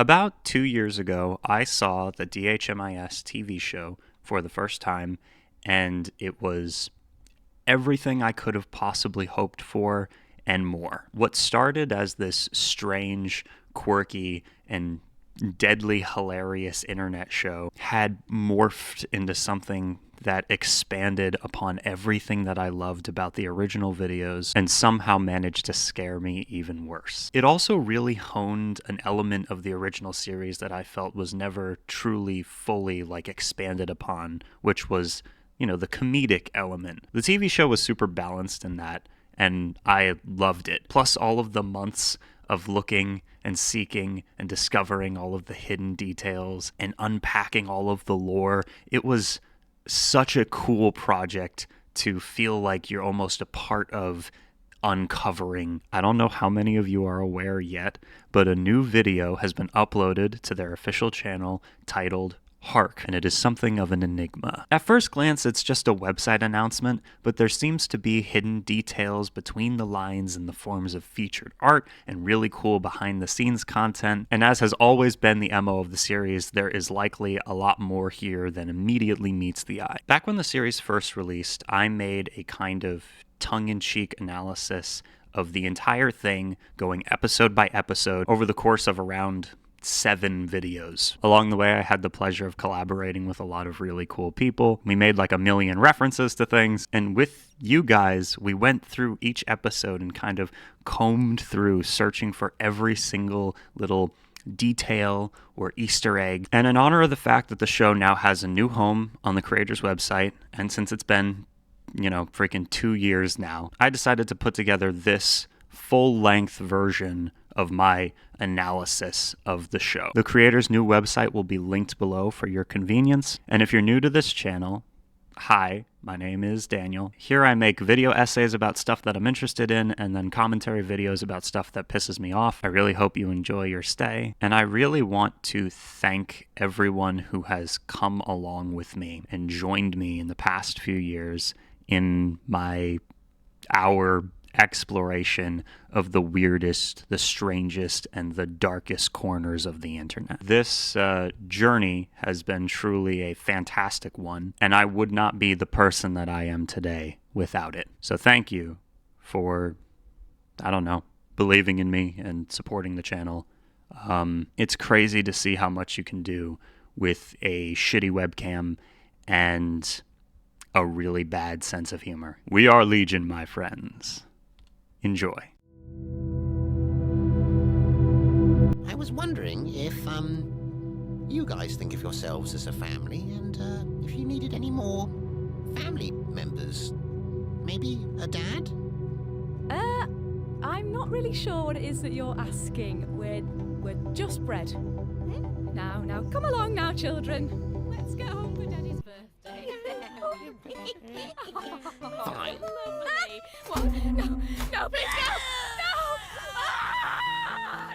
About 2 years ago, I saw the DHMIS TV show for the first time, and it was everything I could have possibly hoped for and more. What started as this strange, quirky, and deadly hilarious internet show had morphed into something that expanded upon everything that I loved about the original videos and somehow managed to scare me even worse. It also really honed an element of the original series that I felt was never truly fully expanded upon, which was, the comedic element. The TV show was super balanced in that, and I loved it. Plus all of the months of looking and seeking and discovering all of the hidden details and unpacking all of the lore. It was such a cool project to feel like you're almost a part of uncovering. I don't know how many of you are aware yet, but a new video has been uploaded to their official channel titled Hark, and it is something of an enigma. At first glance, it's just a website announcement, but there seems to be hidden details between the lines in the forms of featured art and really cool behind-the-scenes content, and as has always been the MO of the series, there is likely a lot more here than immediately meets the eye. Back when the series first released, I made a kind of tongue-in-cheek analysis of the entire thing, going episode by episode over the course of around 7 videos. Along the way, I had the pleasure of collaborating with a lot of really cool people. We made a million references to things, and with you guys, we went through each episode and kind of combed through, searching for every single little detail or Easter egg. And in honor of the fact that the show now has a new home on the creator's website, and since it's been, freaking 2 years now, I decided to put together this full-length version of my analysis of the show. The creator's new website will be linked below for your convenience. And if you're new to this channel, hi, my name is Daniel. Here I make video essays about stuff that I'm interested in, and then commentary videos about stuff that pisses me off. I really hope you enjoy your stay. And I really want to thank everyone who has come along with me and joined me in the past few years in our exploration of the weirdest, the strangest, and the darkest corners of the internet. This journey has been truly a fantastic one, and I would not be the person that I am today without it. So thank you for, believing in me and supporting the channel. It's crazy to see how much you can do with a shitty webcam and a really bad sense of humor. We are Legion, my friends. Enjoy. I was wondering if, you guys think of yourselves as a family, and, if you needed any more family members. Maybe a dad? I'm not really sure what it is that you're asking. We're just bred. Now, come along now, children. Let's go home for Daddy's birthday. Fine. Lovely. What? No, please, no!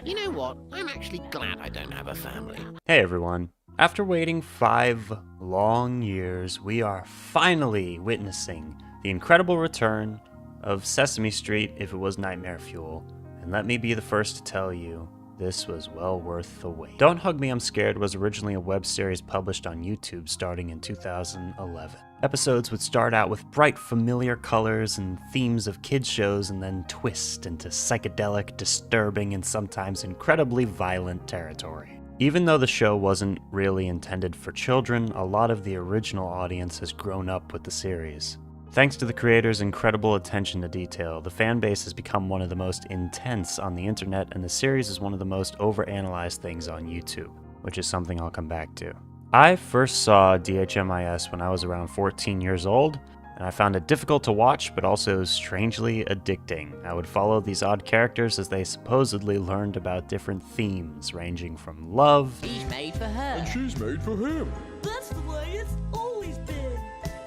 You know what? I'm actually glad I don't have a family. Hey everyone. After waiting 5 long years, we are finally witnessing the incredible return of Sesame Street If It Was Nightmare Fuel. And let me be the first to tell you, this was well worth the wait. Don't Hug Me, I'm Scared was originally a web series published on YouTube starting in 2011. Episodes would start out with bright, familiar colors and themes of kids' shows and then twist into psychedelic, disturbing, and sometimes incredibly violent territory. Even though the show wasn't really intended for children, a lot of the original audience has grown up with the series. Thanks to the creator's incredible attention to detail, the fan base has become one of the most intense on the internet, and the series is one of the most overanalyzed things on YouTube, which is something I'll come back to. I first saw DHMIS when I was around 14 years old, and I found it difficult to watch, but also strangely addicting. I would follow these odd characters as they supposedly learned about different themes, ranging from love, He's made for her. And she's made for him. That's the way it's always been.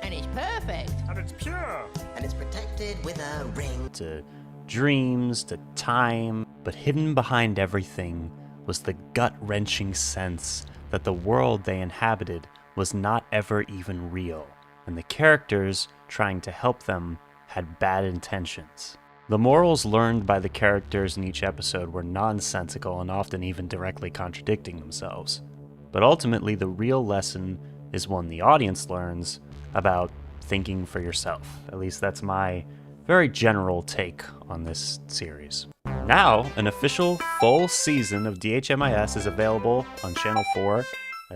And it's perfect. And it's pure. And it's protected with a ring. to dreams, to time, but hidden behind everything was the gut-wrenching sense that the world they inhabited was not ever even real, and the characters trying to help them had bad intentions. The morals learned by the characters in each episode were nonsensical and often even directly contradicting themselves. But ultimately, the real lesson is one the audience learns about thinking for yourself. At least that's my very general take on this series. Now, an official full season of DHMIS is available on Channel 4.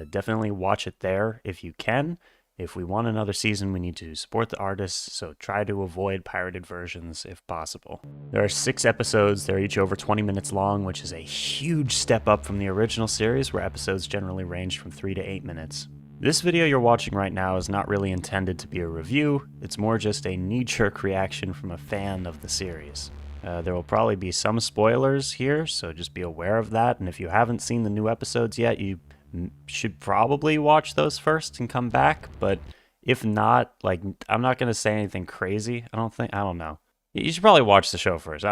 Definitely watch it there if you can. If we want another season, we need to support the artists, so try to avoid pirated versions if possible. There are 6 episodes. They're each over 20 minutes long, which is a huge step up from the original series, where episodes generally range from 3 to 8 minutes. This video you're watching right now is not really intended to be a review. It's more just a knee-jerk reaction from a fan of the series. There will probably be some spoilers here, so just be aware of that. And if you haven't seen the new episodes yet, you should probably watch those first and come back. But if not, like, I'm not going to say anything crazy. I don't know. You should probably watch the show first.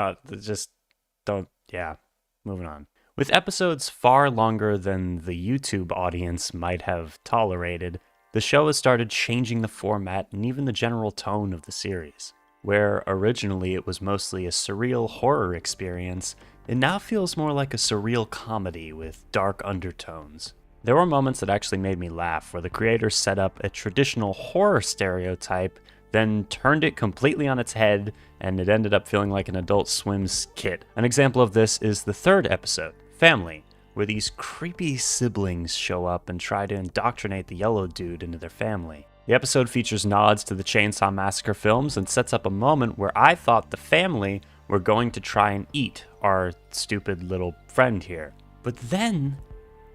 Moving on. With episodes far longer than the YouTube audience might have tolerated, the show has started changing the format and even the general tone of the series. Where originally it was mostly a surreal horror experience, it now feels more like a surreal comedy with dark undertones. There were moments that actually made me laugh, where the creators set up a traditional horror stereotype, then turned it completely on its head, and it ended up feeling like an Adult Swim skit. An example of this is the 3rd episode, Family, where these creepy siblings show up and try to indoctrinate the yellow dude into their family. The episode features nods to the Chainsaw Massacre films and sets up a moment where I thought the family were going to try and eat our stupid little friend here. But then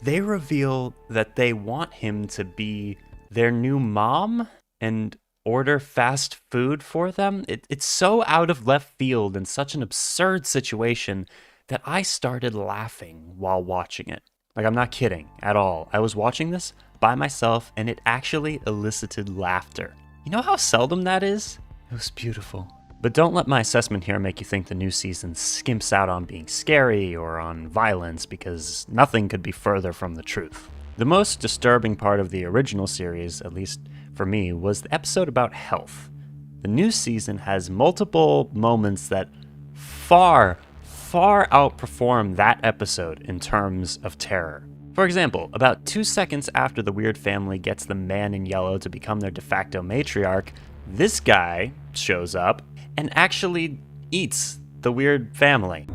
they reveal that they want him to be their new mom and order fast food for them. It's so out of left field and such an absurd situation that I started laughing while watching it. Like, I'm not kidding at all. I was watching this by myself and it actually elicited laughter. You know how seldom that is? It was beautiful. But don't let my assessment here make you think the new season skimps out on being scary or on violence, because nothing could be further from the truth. The most disturbing part of the original series, at least for me, was the episode about health. The new season has multiple moments that far outperform that episode in terms of terror. For example, about 2 seconds after the weird family gets the man in yellow to become their de facto matriarch, this guy shows up and actually eats the weird family.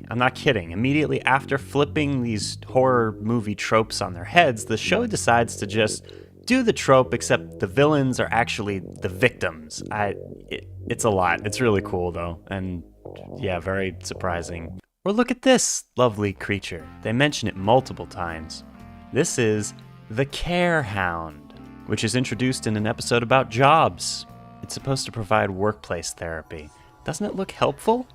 I'm not kidding. Immediately after flipping these horror movie tropes on their heads, the show decides to just do the trope, except the villains are actually the victims. It's a lot. It's really cool, though. And yeah, very surprising. Or look at this lovely creature. They mention it multiple times. This is the Care Hound, which is introduced in an episode about jobs. It's supposed to provide workplace therapy. Doesn't it look helpful?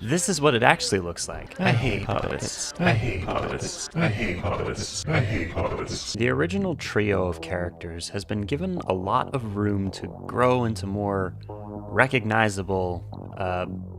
This is what it actually looks like. I hate puppets. I hate puppets. I hate puppets. I hate puppets. The original trio of characters has been given a lot of room to grow into more recognizable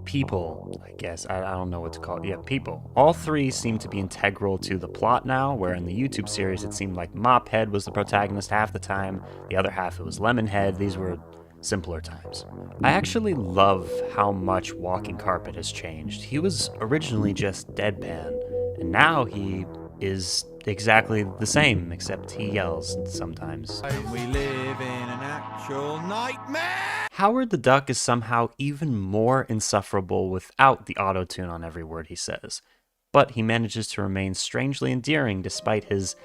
people, I guess. I don't know what to call it. Yeah, people. All 3 seem to be integral to the plot now, where in the YouTube series it seemed like Mophead was the protagonist half the time, the other half it was Lemonhead. These were simpler times. I actually love how much Walking Carpet has changed. He was originally just deadpan, and now he is exactly the same, except he yells sometimes. We live in an actual nightmare! Howard the Duck is somehow even more insufferable without the auto-tune on every word he says, but he manages to remain strangely endearing despite his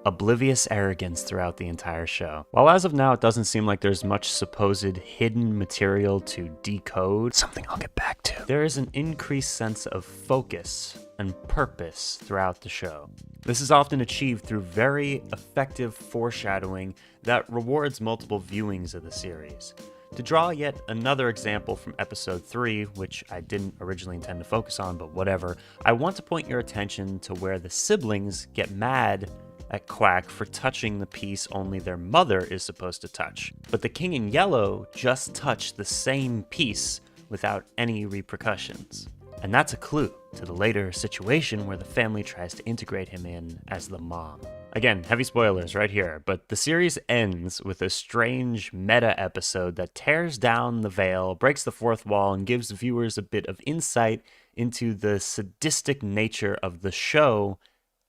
oblivious arrogance throughout the entire show. While as of now it doesn't seem like there's much supposed hidden material to decode, something I'll get back to, there is an increased sense of focus and purpose throughout the show. This is often achieved through very effective foreshadowing that rewards multiple viewings of the series. To draw yet another example from episode 3, which I didn't originally intend to focus on, but whatever, I want to point your attention to where the siblings get mad at Quack for touching the piece only their mother is supposed to touch. But the King in Yellow just touched the same piece without any repercussions. And that's a clue to the later situation where the family tries to integrate him in as the mom. Again, heavy spoilers right here, but the series ends with a strange meta episode that tears down the veil, breaks the fourth wall, and gives viewers a bit of insight into the sadistic nature of the show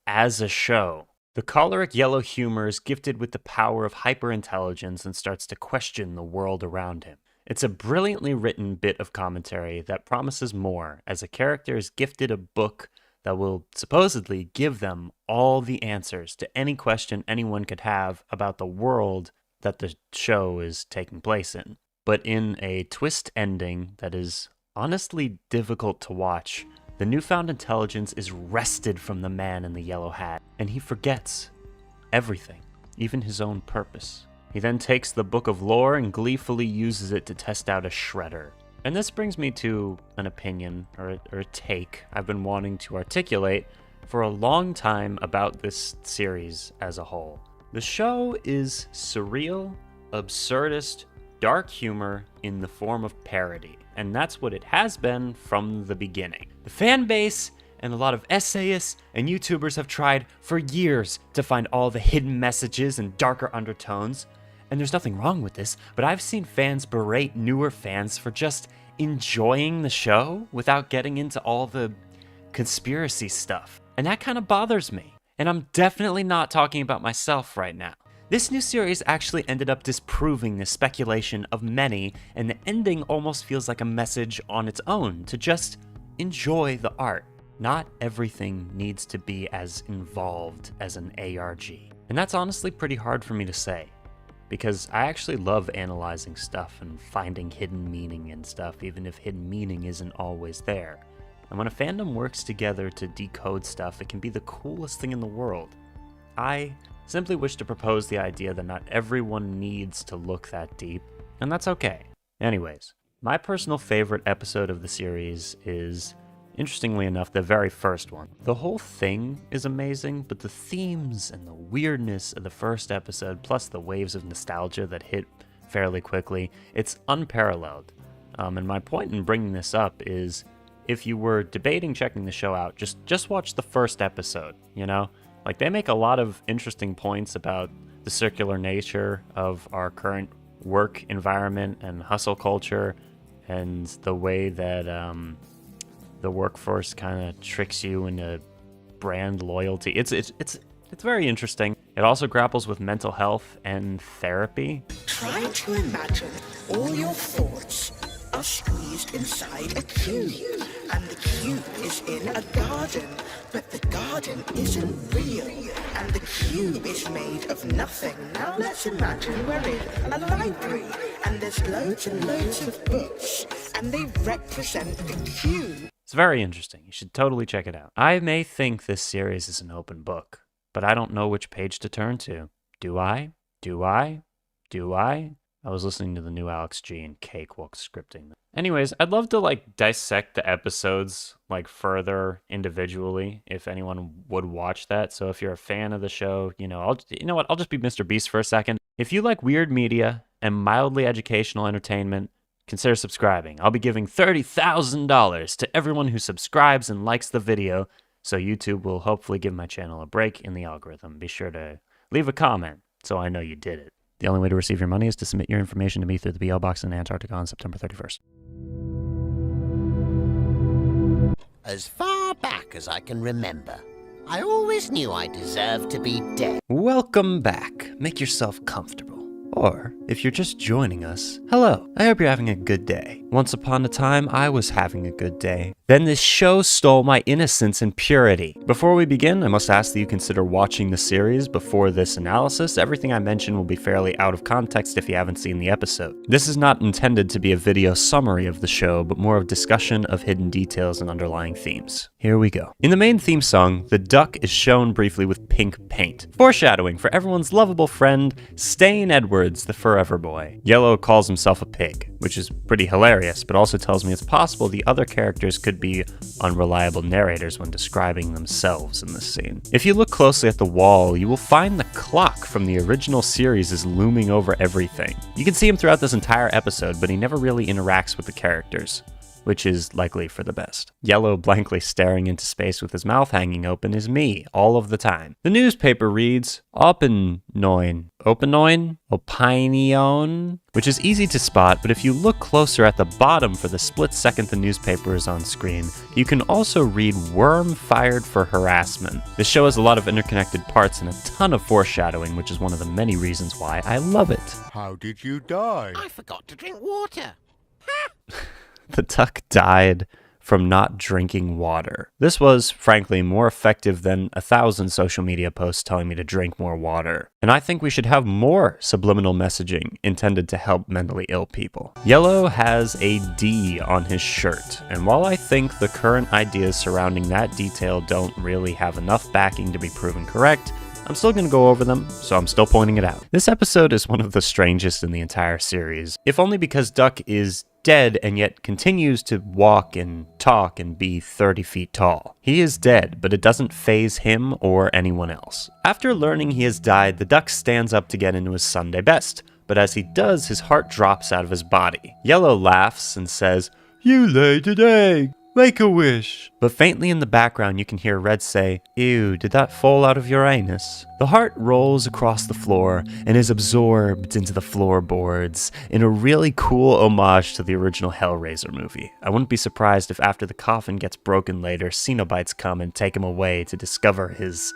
as a show. The choleric yellow humor is gifted with the power of hyperintelligence and starts to question the world around him. It's a brilliantly written bit of commentary that promises more, as a character is gifted a book that will supposedly give them all the answers to any question anyone could have about the world that the show is taking place in. But in a twist ending that is honestly difficult to watch, the newfound intelligence is wrested from the man in the yellow hat, and he forgets everything, even his own purpose. He then takes the book of lore and gleefully uses it to test out a shredder. And this brings me to an opinion, or a take, I've been wanting to articulate for a long time about this series as a whole. The show is surreal, absurdist, dark humor in the form of parody, and that's what it has been from the beginning. The fan base and a lot of essayists and YouTubers have tried for years to find all the hidden messages and darker undertones, and there's nothing wrong with this, but I've seen fans berate newer fans for just enjoying the show without getting into all the conspiracy stuff. And that kind of bothers me. And I'm definitely not talking about myself right now. This new series actually ended up disproving the speculation of many, and the ending almost feels like a message on its own to just enjoy the art. Not everything needs to be as involved as an ARG. And that's honestly pretty hard for me to say, because I actually love analyzing stuff and finding hidden meaning in stuff, even if hidden meaning isn't always there. And when a fandom works together to decode stuff, it can be the coolest thing in the world. I simply wish to propose the idea that not everyone needs to look that deep, and that's okay. Anyways, my personal favorite episode of the series is, interestingly enough, the very first one. The whole thing is amazing, but the themes and the weirdness of the first episode, plus the waves of nostalgia that hit fairly quickly, it's unparalleled. And my point in bringing this up is, if you were debating checking the show out, just watch the first episode, you know? Like, they make a lot of interesting points about the circular nature of our current work environment and hustle culture, and the way that the workforce kind of tricks you into brand loyalty. It's very interesting. It also grapples with mental health and therapy. Try to imagine all your thoughts are squeezed inside a cube, and the cube is in a garden, but the garden isn't real, and the cube is made of nothing. Now let's imagine we're in a library, and there's loads and loads of books, and they represent the cube. It's very interesting. You should totally check it out. I may think this series is an open book, but I don't know which page to turn to. Do I? I was listening to the new Alex G and Cakewalk scripting. Anyways, I'd love to dissect the episodes further individually if anyone would watch that. So if you're a fan of the show, I'll just be Mr. Beast for a second. If you like weird media and mildly educational entertainment, consider subscribing. I'll be giving $30,000 to everyone who subscribes and likes the video, so YouTube will hopefully give my channel a break in the algorithm. Be sure to leave a comment so I know you did it. The only way to receive your money is to submit your information to me through the PO Box in Antarctica on September 31st. As far back as I can remember, I always knew I deserved to be dead. Welcome back. Make yourself comfortable. Or, if you're just joining us, hello. I hope you're having a good day. Once upon a time, I was having a good day. Then this show stole my innocence and purity. Before we begin, I must ask that you consider watching the series before this analysis. Everything I mention will be fairly out of context if you haven't seen the episode. This is not intended to be a video summary of the show, but more of discussion of hidden details and underlying themes. Here we go. In the main theme song, the duck is shown briefly with pink paint, foreshadowing for everyone's lovable friend, Stain Edwards, the forever boy. Yellow calls himself a pig, which is pretty hilarious, but also tells me it's possible the other characters could be unreliable narrators when describing themselves in this scene. If you look closely at the wall, you will find the clock from the original series is looming over everything. You can see him throughout this entire episode, but he never really interacts with the characters. which is likely for the best. Yellow blankly staring into space with his mouth hanging open is me, all of the time. The newspaper reads, Opinion, which is easy to spot, but if you look closer at the bottom for the split second the newspaper is on screen, you can also read Worm Fired for Harassment. This show has a lot of interconnected parts and a ton of foreshadowing, which is one of the many reasons why I love it. How did you die? I forgot to drink water. The duck died from not drinking water. This was, frankly, more effective than 1,000 social media posts telling me to drink more water. And I think we should have more subliminal messaging intended to help mentally ill people. Yellow has a D on his shirt, and while I think the current ideas surrounding that detail don't really have enough backing to be proven correct, I'm still going to go over them, so I'm still pointing it out. This episode is one of the strangest in the entire series, if only because Duck is dead and yet continues to walk and talk and be 30 feet tall. He is dead, but it doesn't faze him or anyone else. After learning he has died, the duck stands up to get into his Sunday best, but as he does, his heart drops out of his body. Yellow laughs and says, "You laid an egg. Make a wish." But faintly in the background, you can hear Red say, "Ew, did that fall out of your anus?" The heart rolls across the floor and is absorbed into the floorboards in a really cool homage to the original Hellraiser movie. I wouldn't be surprised if after the coffin gets broken later, Cenobites come and take him away to discover his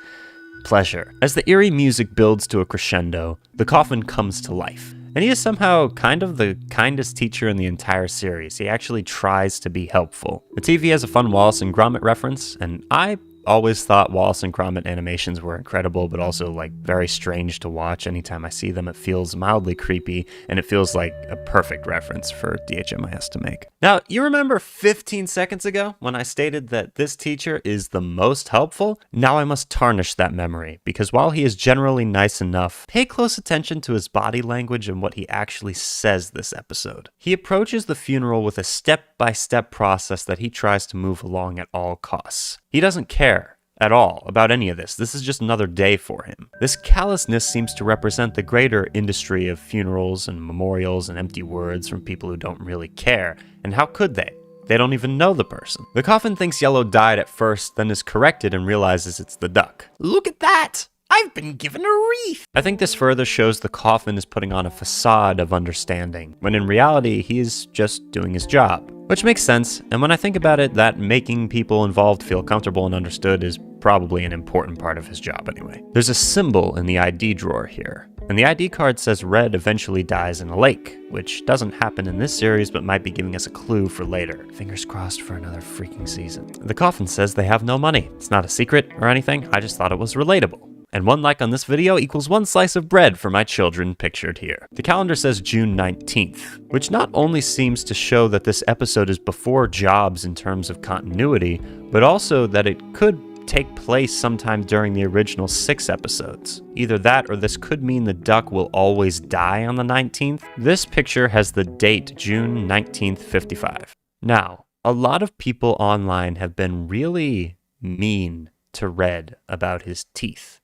pleasure. As the eerie music builds to a crescendo, the coffin comes to life. And he is somehow kind of the kindest teacher in the entire series. He actually tries to be helpful. The TV has a fun Wallace and Gromit reference, and I always thought Wallace and Gromit animations were incredible, but also like very strange to watch. Anytime I see them, it feels mildly creepy, and it feels like a perfect reference for DHMIS to make. Now, you remember 15 seconds ago when I stated that this teacher is the most helpful? Now I must tarnish that memory, because while he is generally nice enough, pay close attention to his body language and what he actually says this episode. He approaches the funeral with a step-by-step process that he tries to move along at all costs. He doesn't care at all about any of this. This is just another day for him. This callousness seems to represent the greater industry of funerals and memorials and empty words from people who don't really care. And how could they? They don't even know the person. The coffin thinks Yellow died at first, then is corrected and realizes it's the duck. Look at that! I've been given a wreath! I think this further shows the coffin is putting on a facade of understanding, when in reality, he is just doing his job. Which makes sense, and when I think about it, that making people involved feel comfortable and understood is probably an important part of his job anyway. There's a symbol in the ID drawer here, and the ID card says Red eventually dies in a lake, which doesn't happen in this series but might be giving us a clue for later. Fingers crossed for another freaking season. The coffin says they have no money. It's not a secret or anything, I just thought it was relatable. And 1 like on this video equals 1 slice of bread for my children pictured here. The calendar says June 19th, which not only seems to show that this episode is before Jobs in terms of continuity, but also that it could take place sometime during the original 6 episodes. Either that or this could mean the duck will always die on the 19th. This picture has the date June 19th, 55. Now, a lot of people online have been really mean to Red about his teeth.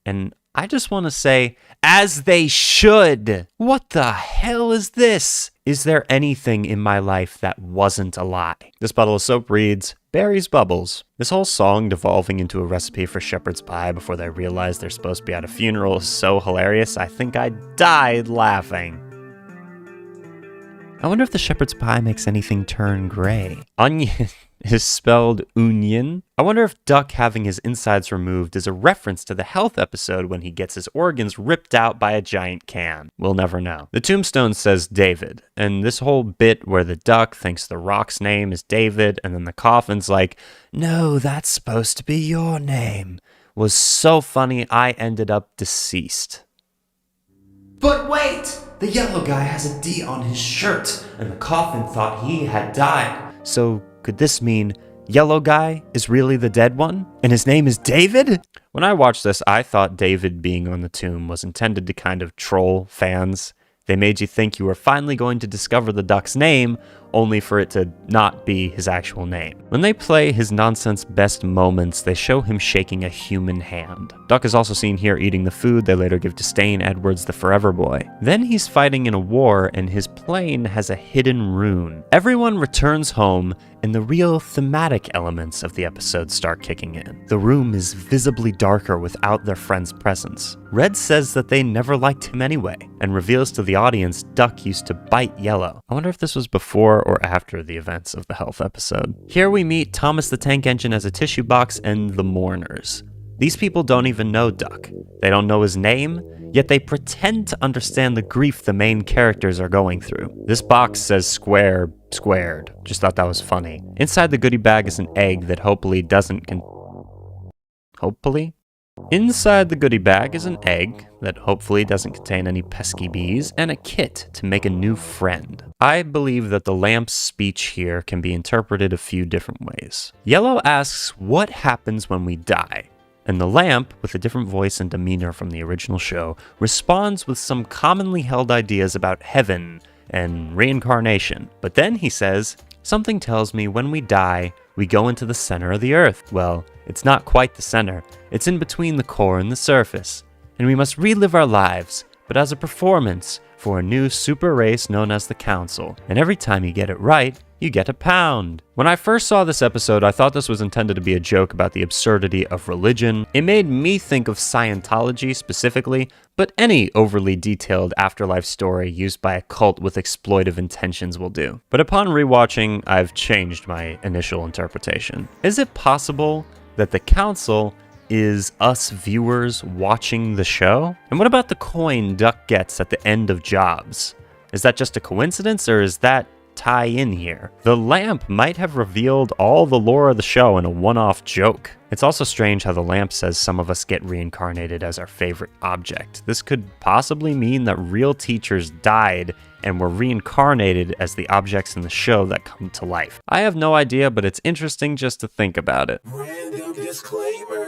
And I just want to say, as they should. What the hell is this? Is there anything in my life that wasn't a lie? This bottle of soap reads, Barry's Bubbles. This whole song devolving into a recipe for shepherd's pie before they realize they're supposed to be at a funeral is so hilarious, I think I died laughing. I wonder if the shepherd's pie makes anything turn gray. Onion is spelled onion. I wonder if Duck having his insides removed is a reference to the health episode when he gets his organs ripped out by a giant can. We'll never know. The tombstone says David, and this whole bit where the duck thinks the rock's name is David, and then the coffin's like, no, that's supposed to be your name, was so funny I ended up deceased. But wait! The yellow guy has a D on his shirt, and the coffin thought he had died. So could this mean yellow guy is really the dead one, and his name is David? When I watched this, I thought David being on the tomb was intended to kind of troll fans. They made you think you were finally going to discover the duck's name, only for it to not be his actual name. When they play his nonsense best moments, they show him shaking a human hand. Duck is also seen here eating the food they later give to Stain Edwards the Forever Boy. Then he's fighting in a war and his plane has a hidden rune. Everyone returns home and the real thematic elements of the episode start kicking in. The room is visibly darker without their friend's presence. Red says that they never liked him anyway, and reveals to the audience Duck used to bite Yellow. I wonder if this was before or after the events of the health episode. Here we meet Thomas the Tank Engine as a tissue box and the Mourners. These people don't even know Duck. They don't know his name, yet they pretend to understand the grief the main characters are going through. This box says square, squared. Just thought that was funny. Inside the goodie bag is an egg that hopefully doesn't Inside the goodie bag is an egg that hopefully doesn't contain any pesky bees, and a kit to make a new friend. I believe that the lamp's speech here can be interpreted a few different ways. Yellow asks what happens when we die, and the lamp, with a different voice and demeanor from the original show, responds with some commonly held ideas about heaven and reincarnation. But then he says, "Something tells me when we die, we go into the center of the earth." Well, it's not quite the center. It's in between the core and the surface. And we must relive our lives, but as a performance for a new super race known as the Council. And every time you get it right, you get a pound. When I first saw this episode, I thought this was intended to be a joke about the absurdity of religion. It made me think of Scientology specifically, but any overly detailed afterlife story used by a cult with exploitive intentions will do. But upon rewatching, I've changed my initial interpretation. Is it possible that the Council is us viewers watching the show? And what about the coin Duck gets at the end of Jobs? Is that just a coincidence, or is that tie in here? The lamp might have revealed all the lore of the show in a one-off joke. It's also strange how the lamp says some of us get reincarnated as our favorite object. This could possibly mean that real teachers died and were reincarnated as the objects in the show that come to life. I have no idea, but it's interesting just to think about it. Random disclaimer.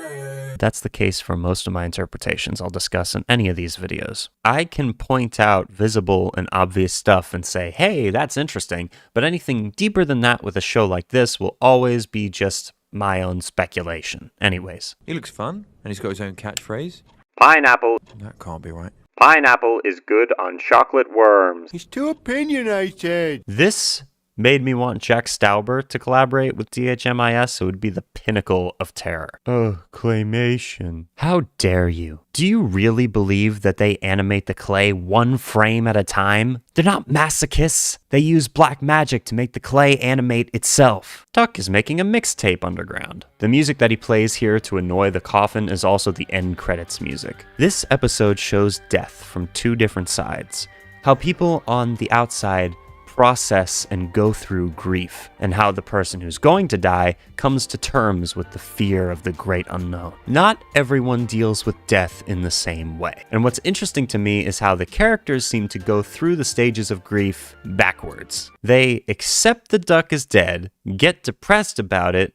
That's the case for most of my interpretations I'll discuss in any of these videos. I can point out visible and obvious stuff and say, hey, that's interesting, but anything deeper than that with a show like this will always be just my own speculation. Anyways. He looks fun, and he's got his own catchphrase. Pineapple. That can't be right. Pineapple is good on chocolate worms. He's too opinionated. This made me want Jack Stauber to collaborate with DHMIS. It would be the pinnacle of terror. Oh, claymation. How dare you? Do you really believe that they animate the clay one frame at a time? They're not masochists. They use black magic to make the clay animate itself. Duck is making a mixtape underground. The music that he plays here to annoy the coffin is also the end credits music. This episode shows death from two different sides. How people on the outside process and go through grief, and how the person who's going to die comes to terms with the fear of the great unknown. Not everyone deals with death in the same way. And what's interesting to me is how the characters seem to go through the stages of grief backwards. They accept the duck is dead, get depressed about it,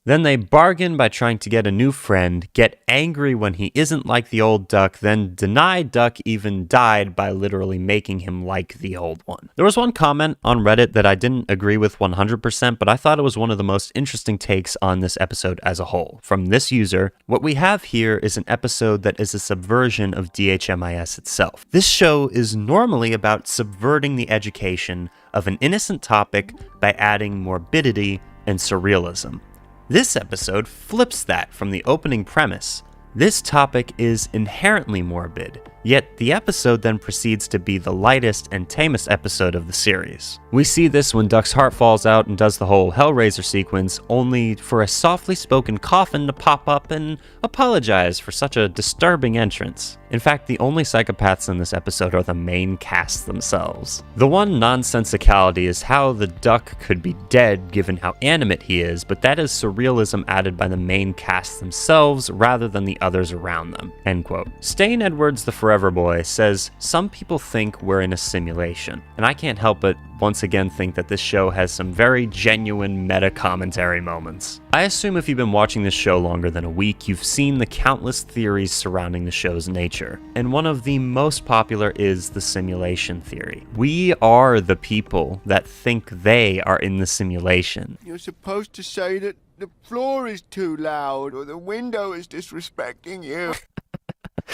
then they bargain by trying to get a new friend, get angry when he isn't like the old duck, then deny Duck even died by literally making him like the old one. There was one comment on Reddit that I didn't agree with 100%, but I thought it was one of the most interesting takes on this episode as a whole. From this user, what we have here is an episode that is a subversion of DHMIS itself. This show is normally about subverting the education of an innocent topic by adding morbidity and surrealism. This episode flips that from the opening premise. This topic is inherently morbid, yet the episode then proceeds to be the lightest and tamest episode of the series. We see this when Duck's heart falls out and does the whole Hellraiser sequence, only for a softly spoken coffin to pop up and apologize for such a disturbing entrance. In fact, the only psychopaths in this episode are the main cast themselves. The one nonsensicality is how the duck could be dead given how animate he is, but that is surrealism added by the main cast themselves rather than the others around them. End quote. Stain Edwards the Forever Forever Boy says, "Some people think we're in a simulation." And I can't help but once again think that this show has some very genuine meta commentary moments. I assume if you've been watching this show longer than a week, you've seen the countless theories surrounding the show's nature. And one of the most popular is the simulation theory. We are the people that think they are in the simulation. You're supposed to say that the floor is too loud or the window is disrespecting you.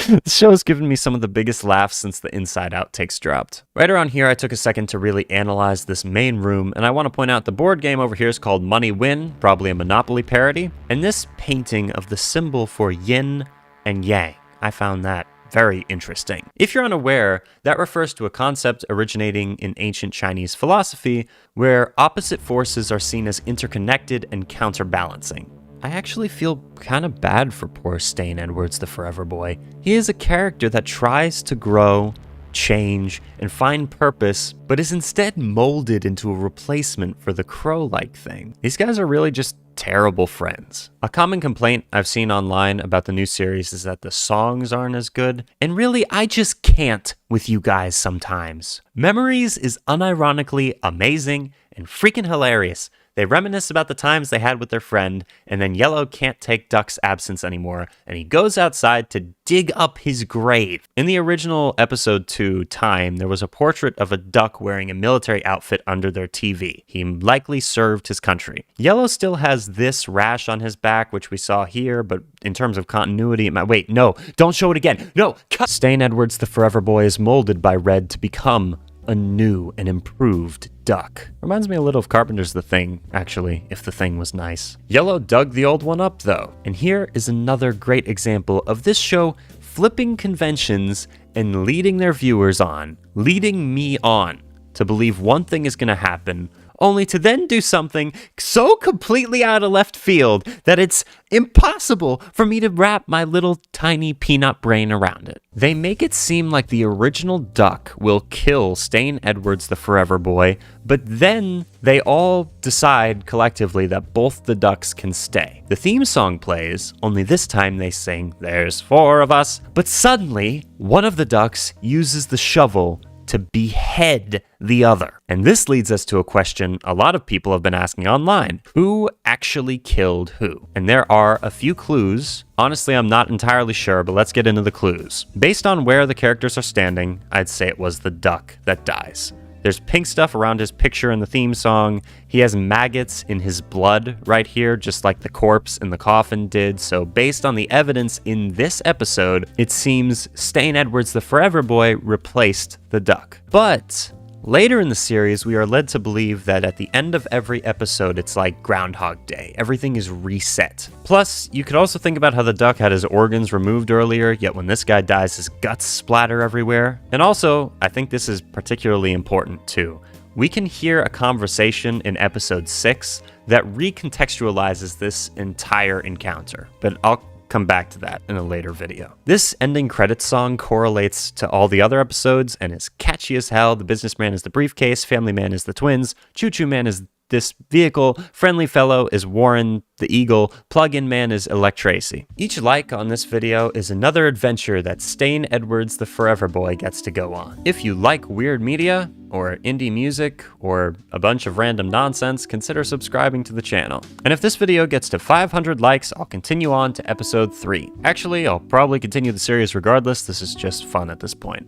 The show has given me some of the biggest laughs since the Inside Outtakes dropped. Right around here, I took a second to really analyze this main room, and I want to point out the board game over here is called Money Win, probably a Monopoly parody, and this painting of the symbol for yin and yang, I found that very interesting. If you're unaware, that refers to a concept originating in ancient Chinese philosophy where opposite forces are seen as interconnected and counterbalancing. I actually feel kind of bad for poor Stain Edwards, the Forever Boy. He is a character that tries to grow, change, and find purpose, but is instead molded into a replacement for the crow-like thing. These guys are really just terrible friends. A common complaint I've seen online about the new series is that the songs aren't as good, and really, I just can't with you guys sometimes. Memories is unironically amazing and freaking hilarious. They reminisce about the times they had with their friend, and then Yellow can't take Duck's absence anymore, and he goes outside to dig up his grave. In the original episode 2, Time, there was a portrait of a duck wearing a military outfit under their TV. He likely served his country. Yellow still has this rash on his back, which we saw here, but in terms of continuity, wait, no, don't show it again. No, cut! Stain Edwards, the Forever Boy, is molded by Red to become a new and improved duck. Reminds me a little of Carpenter's The Thing, actually, if The Thing was nice. Yellow dug the old one up, though. And here is another great example of this show flipping conventions and leading their viewers on, leading me on, to believe one thing is going to happen, only to then do something so completely out of left field that it's impossible for me to wrap my little tiny peanut brain around it. They make it seem like the original duck will kill Stain Edwards, the Forever Boy, but then they all decide collectively that both the ducks can stay. The theme song plays, only this time they sing, "There's 4 of us," but suddenly one of the ducks uses the shovel to behead the other. And this leads us to a question a lot of people have been asking online. Who actually killed who? And there are a few clues. Honestly, I'm not entirely sure, but let's get into the clues. Based on where the characters are standing, I'd say it was the duck that dies. There's pink stuff around his picture in the theme song. He has maggots in his blood right here, just like the corpse in the coffin did. So based on the evidence in this episode, it seems Stain Edwards, the Forever Boy, replaced the duck. But later in the series, we are led to believe that at the end of every episode, it's like Groundhog Day. Everything is reset. Plus, you could also think about how the duck had his organs removed earlier, yet when this guy dies, his guts splatter everywhere. And also, I think this is particularly important too. We can hear a conversation in episode 6 that recontextualizes this entire encounter, but I'll come back to that in a later video. This ending credits song correlates to all the other episodes and is catchy as hell. The businessman is the briefcase, family man is the twins, choo-choo man is this vehicle, friendly fellow is Warren the Eagle, plug-in man is Electracy. Each like on this video is another adventure that Stain Edwards the Forever Boy gets to go on. If you like weird media, or indie music, or a bunch of random nonsense, consider subscribing to the channel. And if this video gets to 500 likes, I'll continue on to episode 3. Actually, I'll probably continue the series regardless, this is just fun at this point.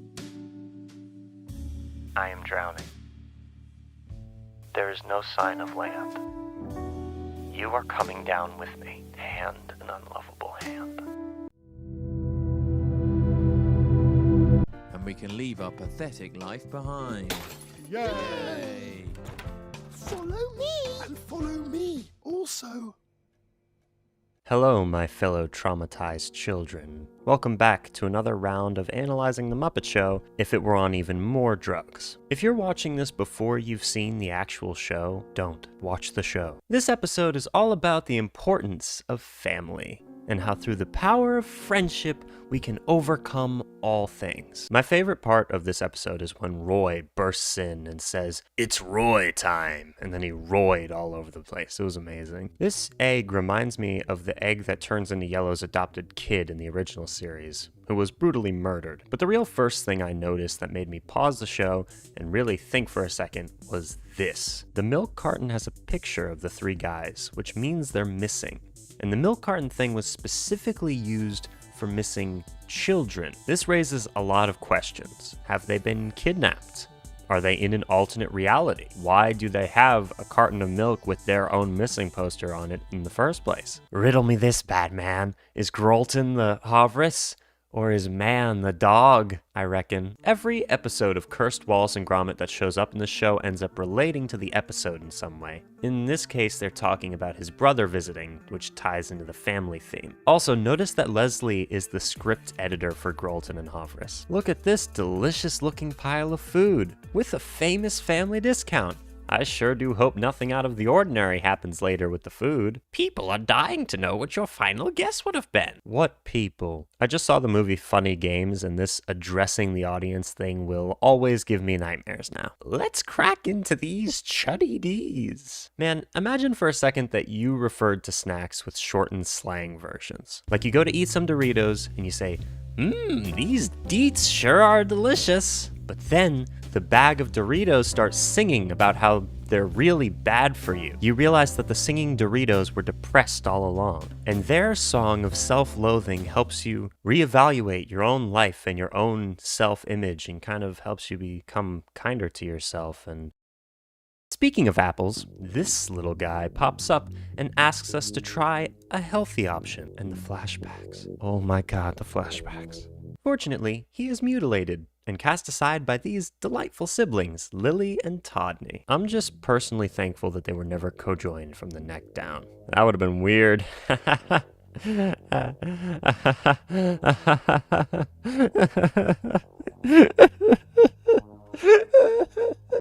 I am drowning. There is no sign of land. You are coming down with me, hand in unlovable hand. And we can leave our pathetic life behind. Yay! Follow me! And follow me also. Hello, my fellow traumatized children. Welcome back to another round of analyzing The Muppet Show if it were on even more drugs. If you're watching this before you've seen the actual show, don't watch the show. This episode is all about the importance of family. and how through the power of friendship, we can overcome all things. My favorite part of this episode is when Roy bursts in and says, "It's Roy time," and then he royed all over the place. It was amazing. This egg reminds me of the egg that turns into Yellow's adopted kid in the original series, who was brutally murdered. But the real first thing I noticed that made me pause the show and really think for a second was this. The milk carton has a picture of the three guys, which means they're missing. And the milk carton thing was specifically used for missing children. This raises a lot of questions. Have they been kidnapped? Are they in an alternate reality? Why do they have a carton of milk with their own missing poster on it in the first place? Riddle me this, Batman. Is Grolton the Havris? Or is Man the dog, I reckon. Every episode of Cursed Wallace and Gromit that shows up in the show ends up relating to the episode in some way. In this case, they're talking about his brother visiting, which ties into the family theme. Also, notice that Leslie is the script editor for Grolton and Havris. Look at this delicious looking pile of food, with a famous family discount. I sure do hope nothing out of the ordinary happens later with the food. People are dying to know what your final guess would have been. What people? I just saw the movie Funny Games, and this addressing the audience thing will always give me nightmares now. Let's crack into these chuddy D's. Man, imagine for a second that you referred to snacks with shortened slang versions. Like you go to eat some Doritos, and you say, these deets sure are delicious. But then the bag of Doritos starts singing about how they're really bad for you. You realize that the singing Doritos were depressed all along. And their song of self-loathing helps you reevaluate your own life and your own self-image and kind of helps you become kinder to yourself. And speaking of apples, this little guy pops up and asks us to try a healthy option. And the flashbacks. Oh my God, the flashbacks. Fortunately, he is mutilated and cast aside by these delightful siblings, Lily and Todney. I'm just personally thankful that they were never co-joined from the neck down. That would have been weird.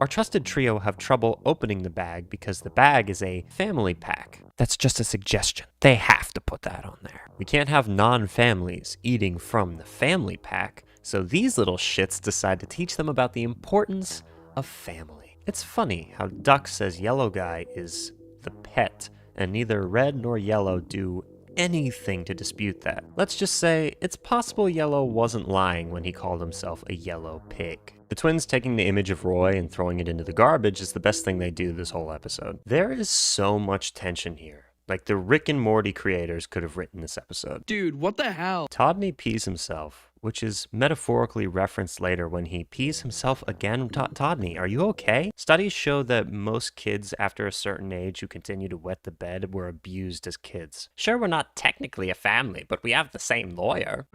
Our trusted trio have trouble opening the bag because the bag is a family pack. That's just a suggestion. They have to put that on there. We can't have non-families eating from the family pack, so these little shits decide to teach them about the importance of family. It's funny how Duck says Yellow Guy is the pet, and neither Red nor Yellow do anything to dispute that. Let's just say it's possible Yellow wasn't lying when he called himself a yellow pig. The twins taking the image of Roy and throwing it into the garbage is the best thing they do this whole episode. There is so much tension here. Like the Rick and Morty creators could have written this episode. Dude, what the hell? Todney pees himself, which is metaphorically referenced later when he pees himself again. Todney, are you okay? Studies show that most kids after a certain age who continue to wet the bed were abused as kids. Sure, we're not technically a family, but we have the same lawyer.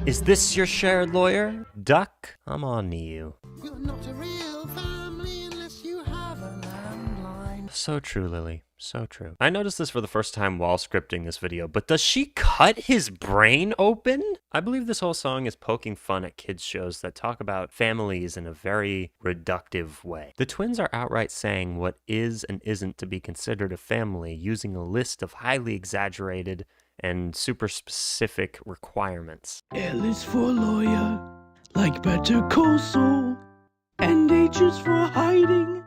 Is this your shared lawyer? Duck, I'm on to you. You're not a real family unless you have a landline. So true, Lily. So true. I noticed this for the first time while scripting this video, but does she cut his brain open? I believe this whole song is poking fun at kids shows that talk about families in a very reductive way. The twins are outright saying what is and isn't to be considered a family using a list of highly exaggerated and super specific requirements. L is for lawyer, like Better Call Saul, and H is for hiding.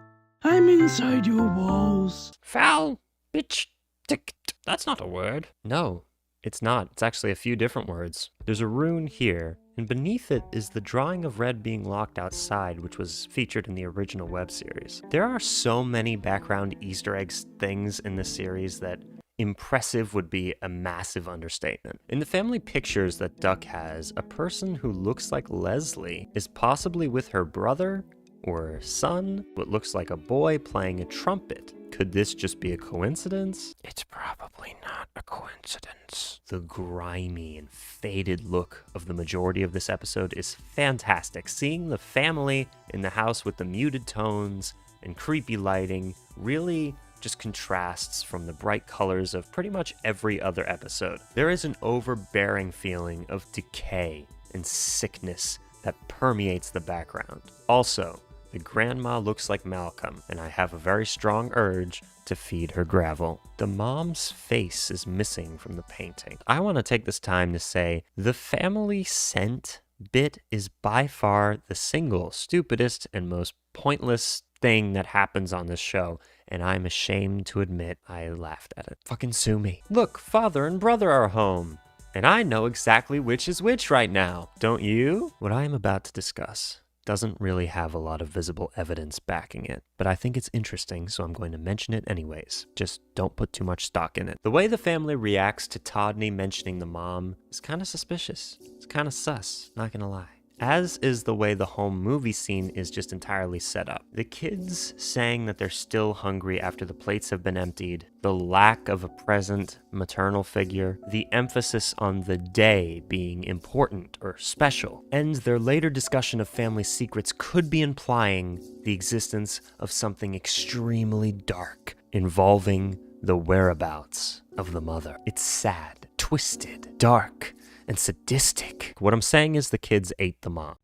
I'm inside your walls. Foul, bitch, tick. That's not a word. No, it's not. It's actually a few different words. There's a rune here, and beneath it is the drawing of Red being locked outside, which was featured in the original web series. There are so many background Easter eggs things in this series that impressive would be a massive understatement. In the family pictures that Duck has, a person who looks like Leslie is possibly with her brother or son, what looks like a boy playing a trumpet. Could this just be a coincidence? It's probably not a coincidence. The grimy and faded look of the majority of this episode is fantastic. Seeing the family in the house with the muted tones and creepy lighting really just contrasts from the bright colors of pretty much every other episode. There is an overbearing feeling of decay and sickness that permeates the background. Also, the grandma looks like Malcolm, and I have a very strong urge to feed her gravel. The mom's face is missing from the painting. I want to take this time to say the family scent bit is by far the single stupidest and most pointless thing that happens on this show, and I'm ashamed to admit I laughed at it. Fucking sue me. Look, father and brother are home, and I know exactly which is which right now. Don't you? What I am about to discuss doesn't really have a lot of visible evidence backing it, but I think it's interesting, so I'm going to mention it anyways. Just don't put too much stock in it. The way the family reacts to Todney mentioning the mom is kind of suspicious. It's kind of sus, not gonna lie. As is the way the home movie scene is just entirely set up. The kids saying that they're still hungry after the plates have been emptied, the lack of a present maternal figure, the emphasis on the day being important or special, and their later discussion of family secrets could be implying the existence of something extremely dark involving the whereabouts of the mother. It's sad, twisted, dark, and sadistic. What I'm saying is the kids ate the mom.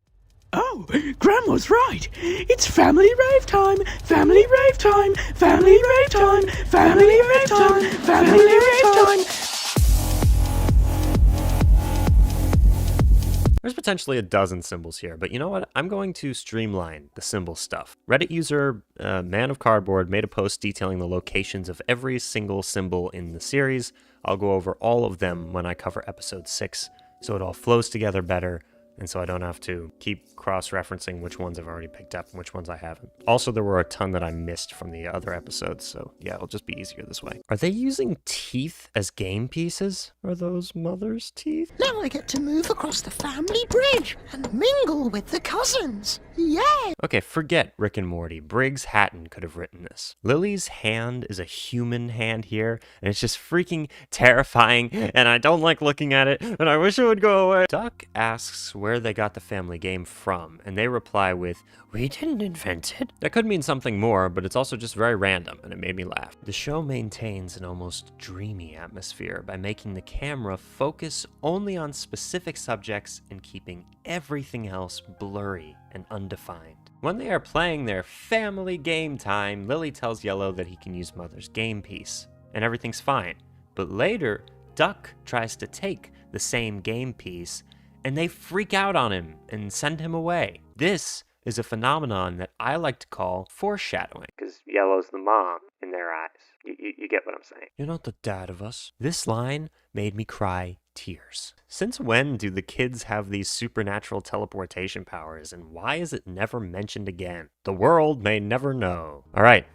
Oh, Grandma's right. It's family rave time. Family rave time. Family rave time. Family rave time. Family rave time. There's potentially a dozen symbols here, but you know what? I'm going to streamline the symbol stuff. Reddit user Man of Cardboard made a post detailing the locations of every single symbol in the series. I'll go over all of them when I cover episode 6, so it all flows together better, and so I don't have to keep cross-referencing which ones I've already picked up and which ones I haven't. Also, there were a ton that I missed from the other episodes, so yeah, it'll just be easier this way. Are they using teeth as game pieces? Are those mother's teeth? Now I get to move across the family bridge and mingle with the cousins. Yay! Okay, forget Rick and Morty. Briggs Hatton could have written this. Lily's hand is a human hand here, and it's just freaking terrifying, and I don't like looking at it, and I wish it would go away. Duck asks where they got the family game from, and they reply with, "We didn't invent it." That could mean something more, but it's also just very random, and it made me laugh. The show maintains an almost dreamy atmosphere by making the camera focus only on specific subjects and keeping everything else blurry and undefined. When they are playing their family game time, Lily tells Yellow that he can use Mother's game piece, and everything's fine. But later, Duck tries to take the same game piece, and they freak out on him and send him away. This is a phenomenon that I like to call foreshadowing, because Yellow's the mom in their eyes. You get what I'm saying. You're not the dad of us. This line made me cry tears. Since when do the kids have these supernatural teleportation powers, and why is it never mentioned again? The world may never know. All right,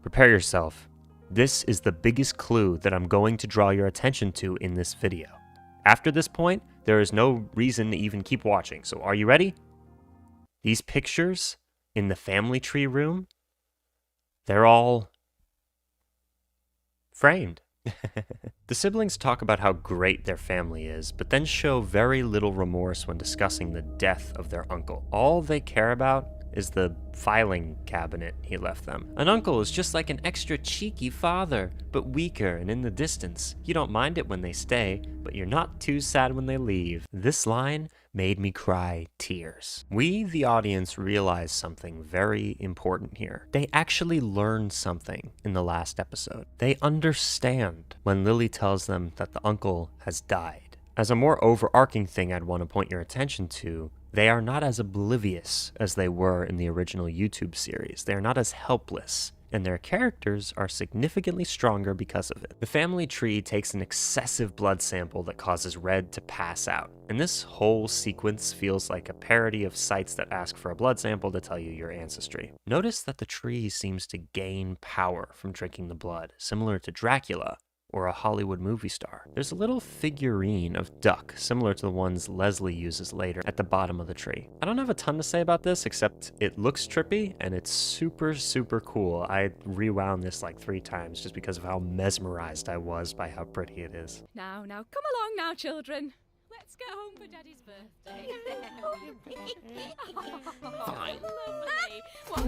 prepare yourself. This is the biggest clue that I'm going to draw your attention to in this video. After this point, there is no reason to even keep watching, so are you ready? These pictures in the family tree room, they're all framed. The siblings talk about how great their family is, but then show very little remorse when discussing the death of their uncle. All they care about is the filing cabinet he left them. An uncle is just like an extra cheeky father, but weaker and in the distance. You don't mind it when they stay, but you're not too sad when they leave. This line made me cry tears. We, the audience, realize something very important here. They actually learned something in the last episode. They understand when Lily tells them that the uncle has died. As a more overarching thing I'd want to point your attention to, they are not as oblivious as they were in the original YouTube series. They are not as helpless, and their characters are significantly stronger because of it. The family tree takes an excessive blood sample that causes Red to pass out, and this whole sequence feels like a parody of sites that ask for a blood sample to tell you your ancestry. Notice that the tree seems to gain power from drinking the blood, similar to Dracula or a Hollywood movie star. There's a little figurine of Duck, similar to the ones Leslie uses later, at the bottom of the tree. I don't have a ton to say about this, except it looks trippy, and it's super, super cool. I rewound this like 3 times just because of how mesmerized I was by how pretty it is. Now, come along now, children. Let's go home for Daddy's birthday. Fine. Lovely. What?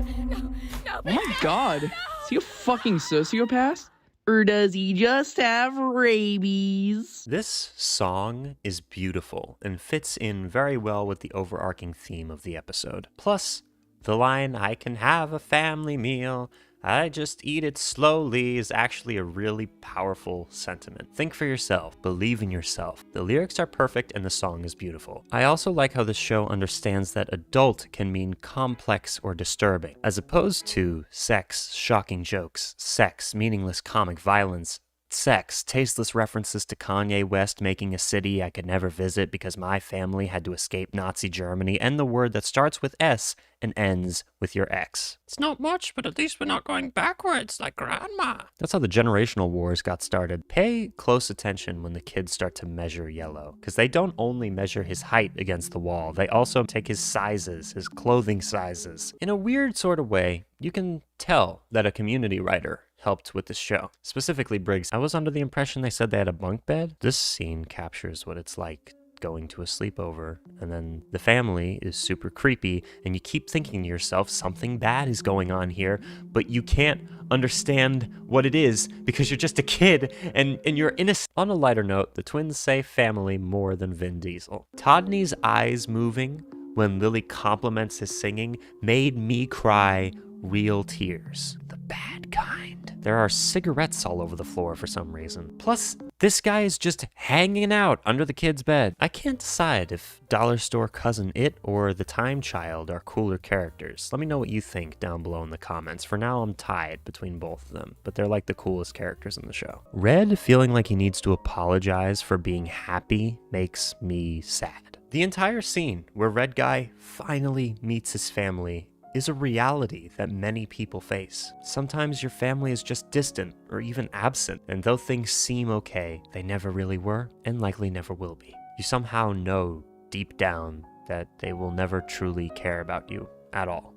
No, Oh my god. Is he a fucking sociopath? Or does he just have rabies? This song is beautiful and fits in very well with the overarching theme of the episode. Plus, the line, "I can have a family meal, I just eat it slowly is actually a really powerful sentiment. Think for yourself, believe in yourself. The lyrics are perfect and the song is beautiful. I also like how the show understands that adult can mean complex or disturbing, as opposed to sex, shocking jokes, sex, meaningless comic violence, sex, tasteless references to Kanye West making a city I could never visit because my family had to escape Nazi Germany, and the word that starts with S and ends with your ex. It's not much, but at least we're not going backwards like grandma. That's how the generational wars got started. Pay close attention when the kids start to measure Yellow, because they don't only measure his height against the wall, they also take his sizes, his clothing sizes. In a weird sort of way, you can tell that a community writer helped with this show. Specifically Briggs. I was under the impression they said they had a bunk bed. This scene captures what it's like going to a sleepover, and then the family is super creepy, and you keep thinking to yourself, something bad is going on here, but you can't understand what it is because you're just a kid and you're innocent. On a lighter note, the twins say family more than Vin Diesel. Todney's eyes moving when Lily compliments his singing made me cry real tears. The bad kind. There are cigarettes all over the floor for some reason. Plus, this guy is just hanging out under the kid's bed. I can't decide if Dollar Store Cousin It or The Time Child are cooler characters. Let me know what you think down below in the comments. For now, I'm tied between both of them, but they're like the coolest characters in the show. Red feeling like he needs to apologize for being happy makes me sad. The entire scene where Red Guy finally meets his family is a reality that many people face. Sometimes your family is just distant or even absent, and though things seem okay, they never really were and likely never will be. You somehow know deep down that they will never truly care about you at all.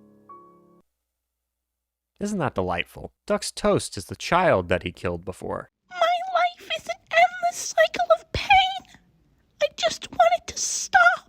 Isn't that delightful? Duck's toast is the child that he killed before. My life is an endless cycle of pain. I just want it to stop.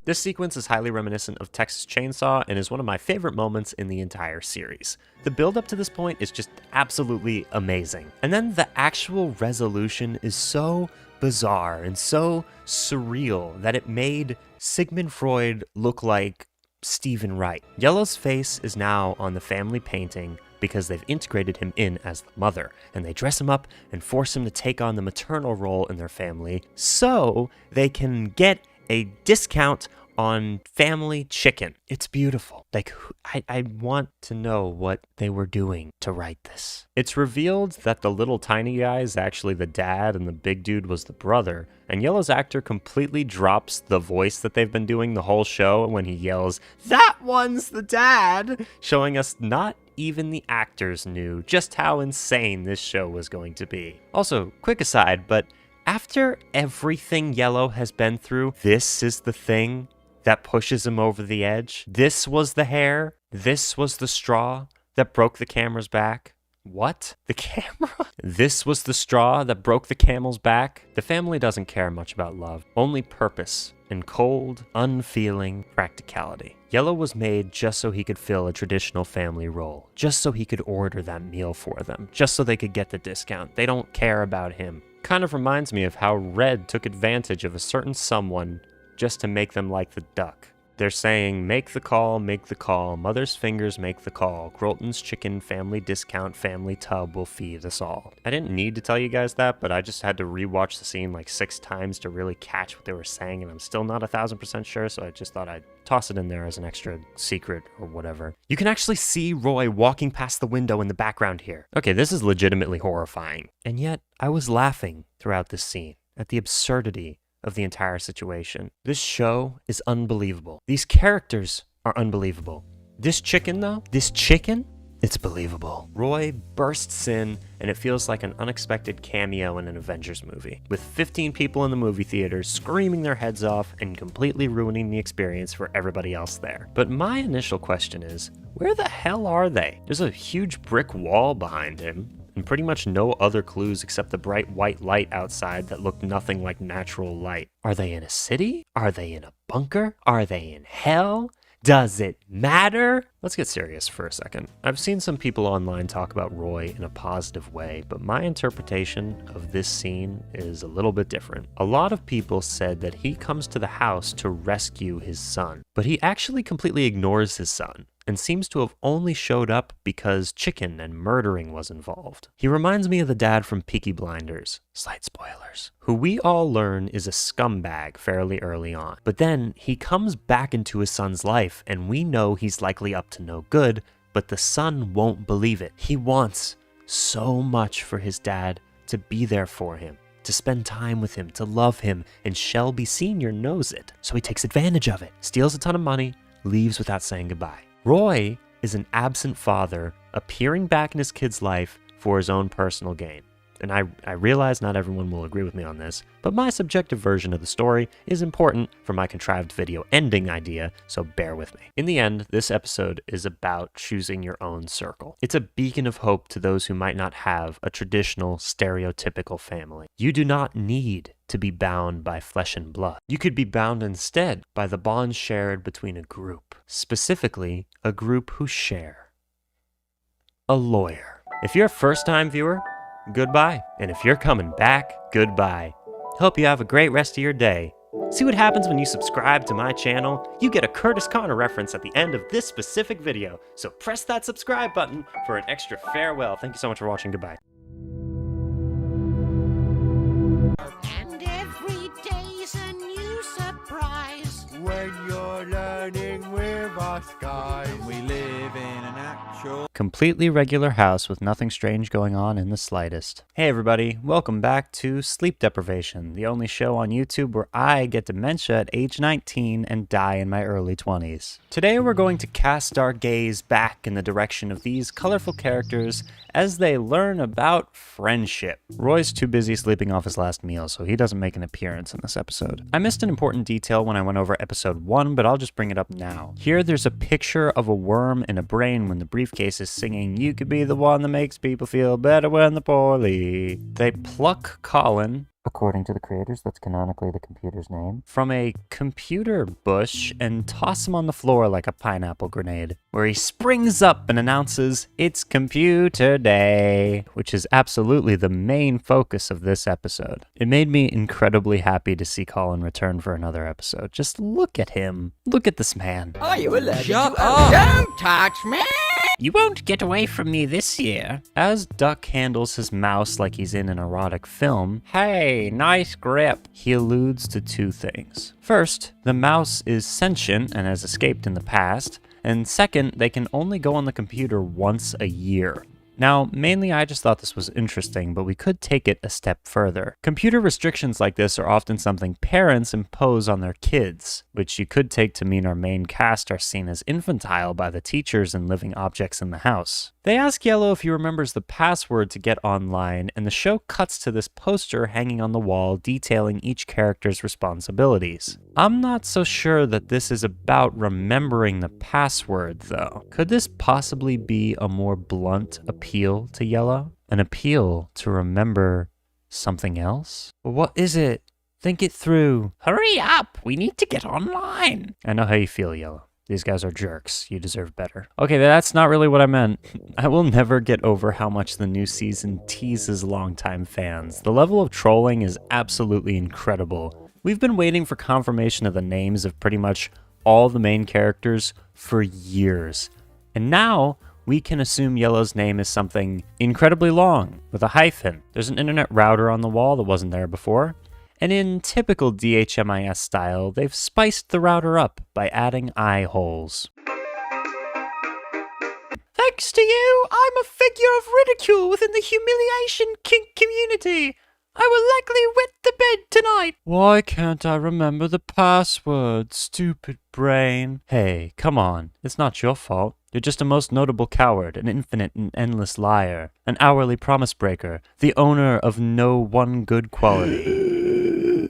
This sequence is highly reminiscent of Texas Chainsaw and is one of my favorite moments in the entire series. The build up to this point is just absolutely amazing. And then the actual resolution is so bizarre and so surreal that it made Sigmund Freud look like Stephen Wright. Yellow's face is now on the family painting because they've integrated him in as the mother, and they dress him up and force him to take on the maternal role in their family so they can get a discount on family chicken. It's beautiful. Like, I want to know what they were doing to write this. It's revealed that the little tiny guy is actually the dad and the big dude was the brother, and Yellow's actor completely drops the voice that they've been doing the whole show when he yells, "That one's the dad!" showing us not even the actors knew just how insane this show was going to be. Also, quick aside, but after everything Yellow has been through, this is the thing that pushes him over the edge. This was the hair. This was the straw that broke the camera's back. What? The camera? This was the straw that broke the camel's back? The family doesn't care much about love, only purpose and cold, unfeeling practicality. Yellow was made just so he could fill a traditional family role, just so he could order that meal for them, just so they could get the discount. They don't care about him. Kind of reminds me of how Red took advantage of a certain someone just to make them like the duck. They're saying, make the call, mother's fingers make the call, Grolton's chicken family discount family tub will feed us all. I didn't need to tell you guys that, but I just had to rewatch the scene like 6 times to really catch what they were saying, and I'm still not 1000% sure, so I just thought I'd toss it in there as an extra secret or whatever. You can actually see Roy walking past the window in the background here. Okay, this is legitimately horrifying. And yet, I was laughing throughout this scene at the absurdity of the entire situation. This show is unbelievable. These characters are unbelievable. This chicken, though, it's believable. Roy bursts in, and it feels like an unexpected cameo in an Avengers movie, with 15 people in the movie theaters screaming their heads off and completely ruining the experience for everybody else there. But my initial question is, where the hell are they? There's a huge brick wall behind him, and pretty much no other clues except the bright white light outside that looked nothing like natural light. Are they in a city? Are they in a bunker? Are they in hell? Does it matter? Let's get serious for a second. I've seen some people online talk about Roy in a positive way, but my interpretation of this scene is a little bit different. A lot of people said that he comes to the house to rescue his son, but he actually completely ignores his son and seems to have only showed up because chicken and murdering was involved. He reminds me of the dad from Peaky Blinders, slight spoilers, who we all learn is a scumbag fairly early on. But then he comes back into his son's life and we know he's likely up to no good, but the son won't believe it. He wants so much for his dad to be there for him, to spend time with him, to love him, and Shelby Sr. knows it. So he takes advantage of it, steals a ton of money, leaves without saying goodbye. Roy is an absent father appearing back in his kid's life for his own personal gain. And I realize not everyone will agree with me on this, but my subjective version of the story is important for my contrived video ending idea, so bear with me. In the end, this episode is about choosing your own circle. It's a beacon of hope to those who might not have a traditional, stereotypical family. You do not need to be bound by flesh and blood. You could be bound instead by the bonds shared between a group, specifically a group who share a lawyer. If you're a first-time viewer, goodbye. And if you're coming back, goodbye. Hope you have a great rest of your day. See what happens when you subscribe to my channel? You get a Curtis Connor reference at the end of this specific video, so press that subscribe button for an extra farewell. Thank you so much for watching. Goodbye. And every day's a new surprise. When you're learning with us guys, we live in an actual Completely regular house with nothing strange going on in the slightest. Hey everybody, welcome back to Sleep Deprivation, the only show on YouTube where I get dementia at age 19 and die in my early 20s. Today we're going to cast our gaze back in the direction of these colorful characters as they learn about friendship. Roy's too busy sleeping off his last meal, so he doesn't make an appearance in this episode. I missed an important detail when I went over episode 1, but I'll just bring it up now. Here there's a picture of a worm in a brain when the briefcase is singing, "You could be the one that makes people feel better when they're poorly." They pluck Colin, according to the creators, that's canonically the computer's name, from a computer bush and toss him on the floor like a pineapple grenade, where he springs up and announces, "It's computer day," which is absolutely the main focus of this episode. It made me incredibly happy to see Colin return for another episode. Just look at him. Look at this man. Are you allergic Shut to up! Don't touch me! You won't get away from me this year. As Duck handles his mouse like he's in an erotic film, "Hey, nice grip," he alludes to two things. First, the mouse is sentient and has escaped in the past, and second, they can only go on the computer once a year. Now, mainly I just thought this was interesting, but we could take it a step further. Computer restrictions like this are often something parents impose on their kids, which you could take to mean our main cast are seen as infantile by the teachers and living objects in the house. They ask Yellow if he remembers the password to get online, and the show cuts to this poster hanging on the wall detailing each character's responsibilities. I'm not so sure that this is about remembering the password, though. Could this possibly be a more blunt appeal to Yellow? An appeal to remember something else? What is it? Think it through. Hurry up! We need to get online. I know how you feel, Yellow. These guys are jerks. You deserve better. Okay, that's not really what I meant. I will never get over how much the new season teases longtime fans. The level of trolling is absolutely incredible. We've been waiting for confirmation of the names of pretty much all the main characters for years. And now we can assume Yellow's name is something incredibly long with a hyphen. There's an internet router on the wall that wasn't there before. And in typical DHMIS style, they've spiced the router up by adding eye holes. Thanks to you, I'm a figure of ridicule within the humiliation kink community. I will likely wet the bed tonight. Why can't I remember the password, stupid brain? Hey, come on. It's not your fault. You're just a most notable coward, an infinite and endless liar, an hourly promise breaker, the owner of no one good quality.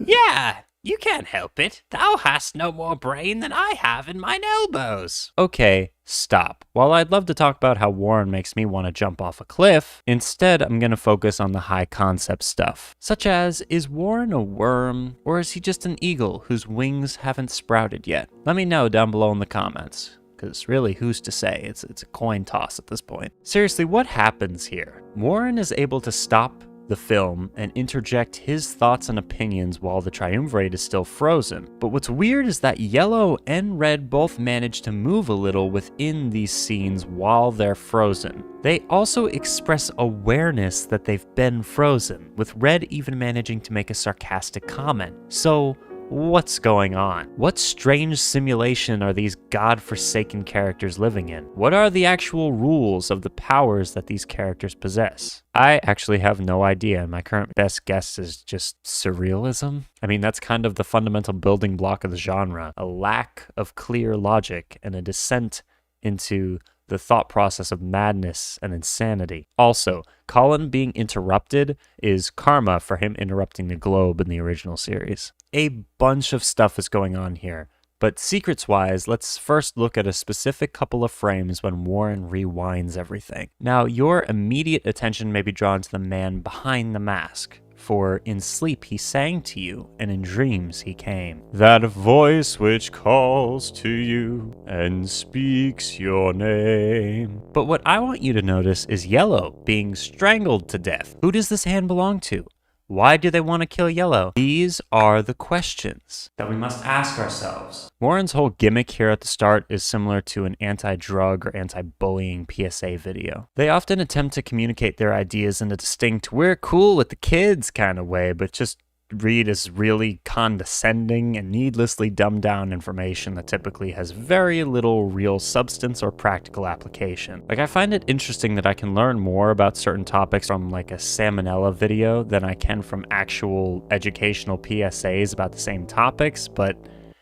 Yeah, you can't help it. Thou hast no more brain than I have in mine elbows. Okay, stop. While I'd love to talk about how Warren makes me want to jump off a cliff, instead I'm going to focus on the high concept stuff. Such as, is Warren a worm, or is he just an eagle whose wings haven't sprouted yet? Let me know down below in the comments. because really, who's to say? It's a coin toss at this point. Seriously, what happens here? Warren is able to stop the film and interject his thoughts and opinions while the triumvirate is still frozen. But what's weird is that Yellow and Red both manage to move a little within these scenes while they're frozen. They also express awareness that they've been frozen, with Red even managing to make a sarcastic comment. So, what's going on? What strange simulation are these god-forsaken characters living in? What are the actual rules of the powers that these characters possess? I actually have no idea. My current best guess is just surrealism. I mean, that's kind of the fundamental building block of the genre. A lack of clear logic and a descent into the thought process of madness and insanity. Also, Colin being interrupted is karma for him interrupting the globe in the original series. A bunch of stuff is going on here, but secrets-wise, let's first look at a specific couple of frames when Warren rewinds everything. Now, your immediate attention may be drawn to the man behind the mask, for in sleep he sang to you, and in dreams he came. That voice which calls to you and speaks your name. But what I want you to notice is Yellow being strangled to death. Who does this hand belong to? Why do they want to kill Yellow? These are the questions that we must ask ourselves. Warren's whole gimmick here at the start is similar to an anti-drug or anti-bullying PSA video. They often attempt to communicate their ideas in a distinct, we're cool with the kids kind of way, but just read as really condescending and needlessly dumbed down information that typically has very little real substance or practical application. Like, I find it interesting that I can learn more about certain topics from like a salmonella video than I can from actual educational PSAs about the same topics, but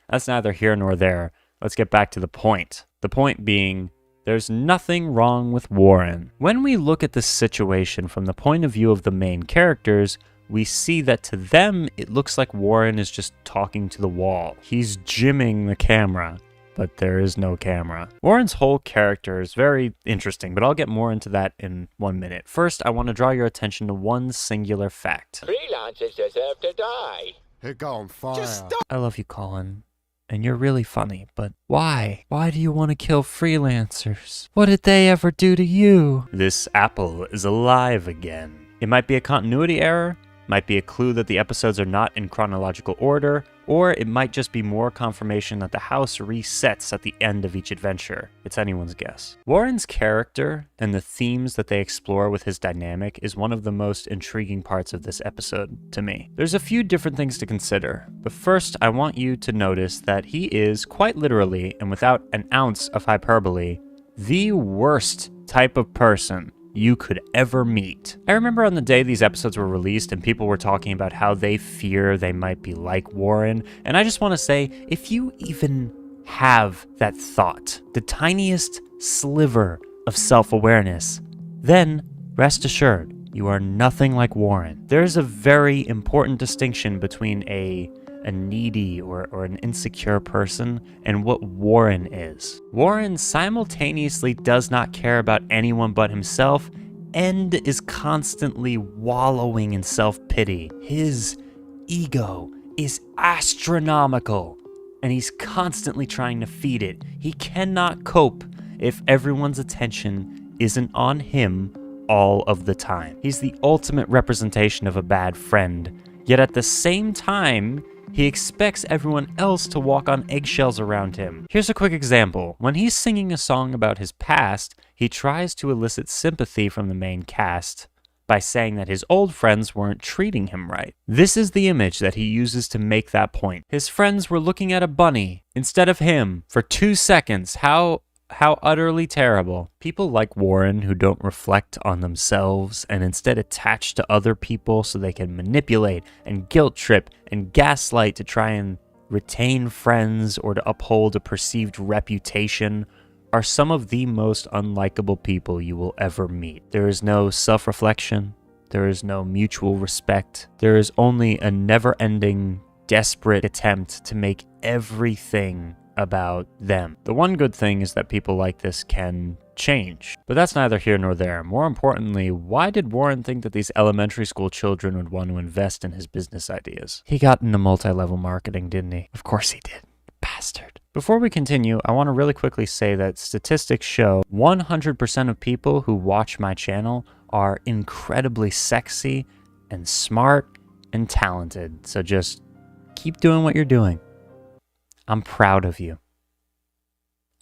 that's neither here nor there. Let's get back to the point. The point being, there's nothing wrong with Warren. When we look at this situation from the point of view of the main characters, we see that to them, it looks like Warren is just talking to the wall. He's gymming the camera, but there is no camera. Warren's whole character is very interesting, but I'll get more into that in 1 minute. First, I want to draw your attention to one singular fact. Freelancers deserve to die. He'll go on fire. Just stop. I love you, Colin. And you're really funny, but why? Why do you want to kill freelancers? What did they ever do to you? This apple is alive again. It might be a continuity error, might be a clue that the episodes are not in chronological order, or it might just be more confirmation that the house resets at the end of each adventure. It's anyone's guess. Warren's character and the themes that they explore with his dynamic is one of the most intriguing parts of this episode to me. There's a few different things to consider, but first I want you to notice that he is, quite literally and without an ounce of hyperbole, the worst type of person you could ever meet. I remember on the day these episodes were released and people were talking about how they fear they might be like Warren, and I just want to say, if you even have that thought, the tiniest sliver of self-awareness, then rest assured, you are nothing like Warren. There's a very important distinction between a needy or an insecure person and what Warren is. Warren simultaneously does not care about anyone but himself and is constantly wallowing in self-pity. His ego is astronomical and he's constantly trying to feed it. He cannot cope if everyone's attention isn't on him all of the time. He's the ultimate representation of a bad friend, yet at the same time, he expects everyone else to walk on eggshells around him. Here's a quick example. When he's singing a song about his past, he tries to elicit sympathy from the main cast by saying that his old friends weren't treating him right. This is the image that he uses to make that point. His friends were looking at a bunny instead of him for 2 seconds. How utterly terrible. People like Warren who don't reflect on themselves and instead attach to other people so they can manipulate and guilt trip and gaslight to try and retain friends or to uphold a perceived reputation are some of the most unlikable people you will ever meet. There is no self-reflection. There is no mutual respect. There is only a never-ending, desperate attempt to make everything about them. The one good thing is that people like this can change, but that's neither here nor there. More importantly, why did Warren think that these elementary school children would want to invest in his business ideas? He got into multi-level marketing, didn't he? Of course he did. Bastard. Before we continue, I want to really quickly say that statistics show 100% of people who watch my channel are incredibly sexy and smart and talented. So just keep doing what you're doing. I'm proud of you.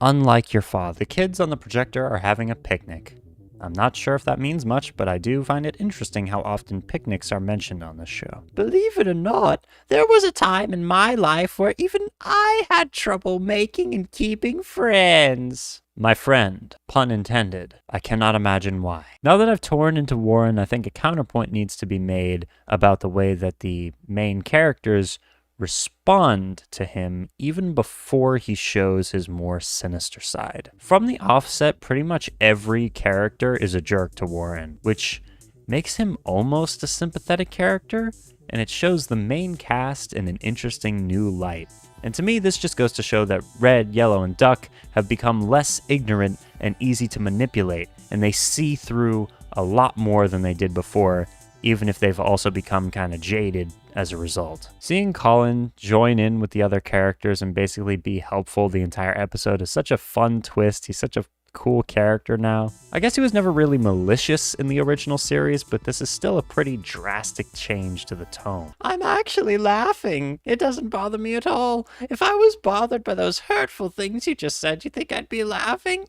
Unlike your father, the kids on the projector are having a picnic. I'm not sure if that means much, but I do find it interesting how often picnics are mentioned on this show. Believe it or not, there was a time in my life where even I had trouble making and keeping friends. My friend, pun intended. I cannot imagine why. Now that I've torn into Warren, I think a counterpoint needs to be made about the way that the main characters respond to him even before he shows his more sinister side. From the offset, pretty much every character is a jerk to Warren, which makes him almost a sympathetic character, and it shows the main cast in an interesting new light. And to me, this just goes to show that Red, Yellow, and Duck have become less ignorant and easy to manipulate, and they see through a lot more than they did before, even if they've also become kind of jaded as a result. Seeing Colin join in with the other characters and basically be helpful the entire episode is such a fun twist. He's such a cool character now. I guess he was never really malicious in the original series, but this is still a pretty drastic change to the tone. I'm actually laughing. It doesn't bother me at all. If I was bothered by those hurtful things you just said, you think I'd be laughing?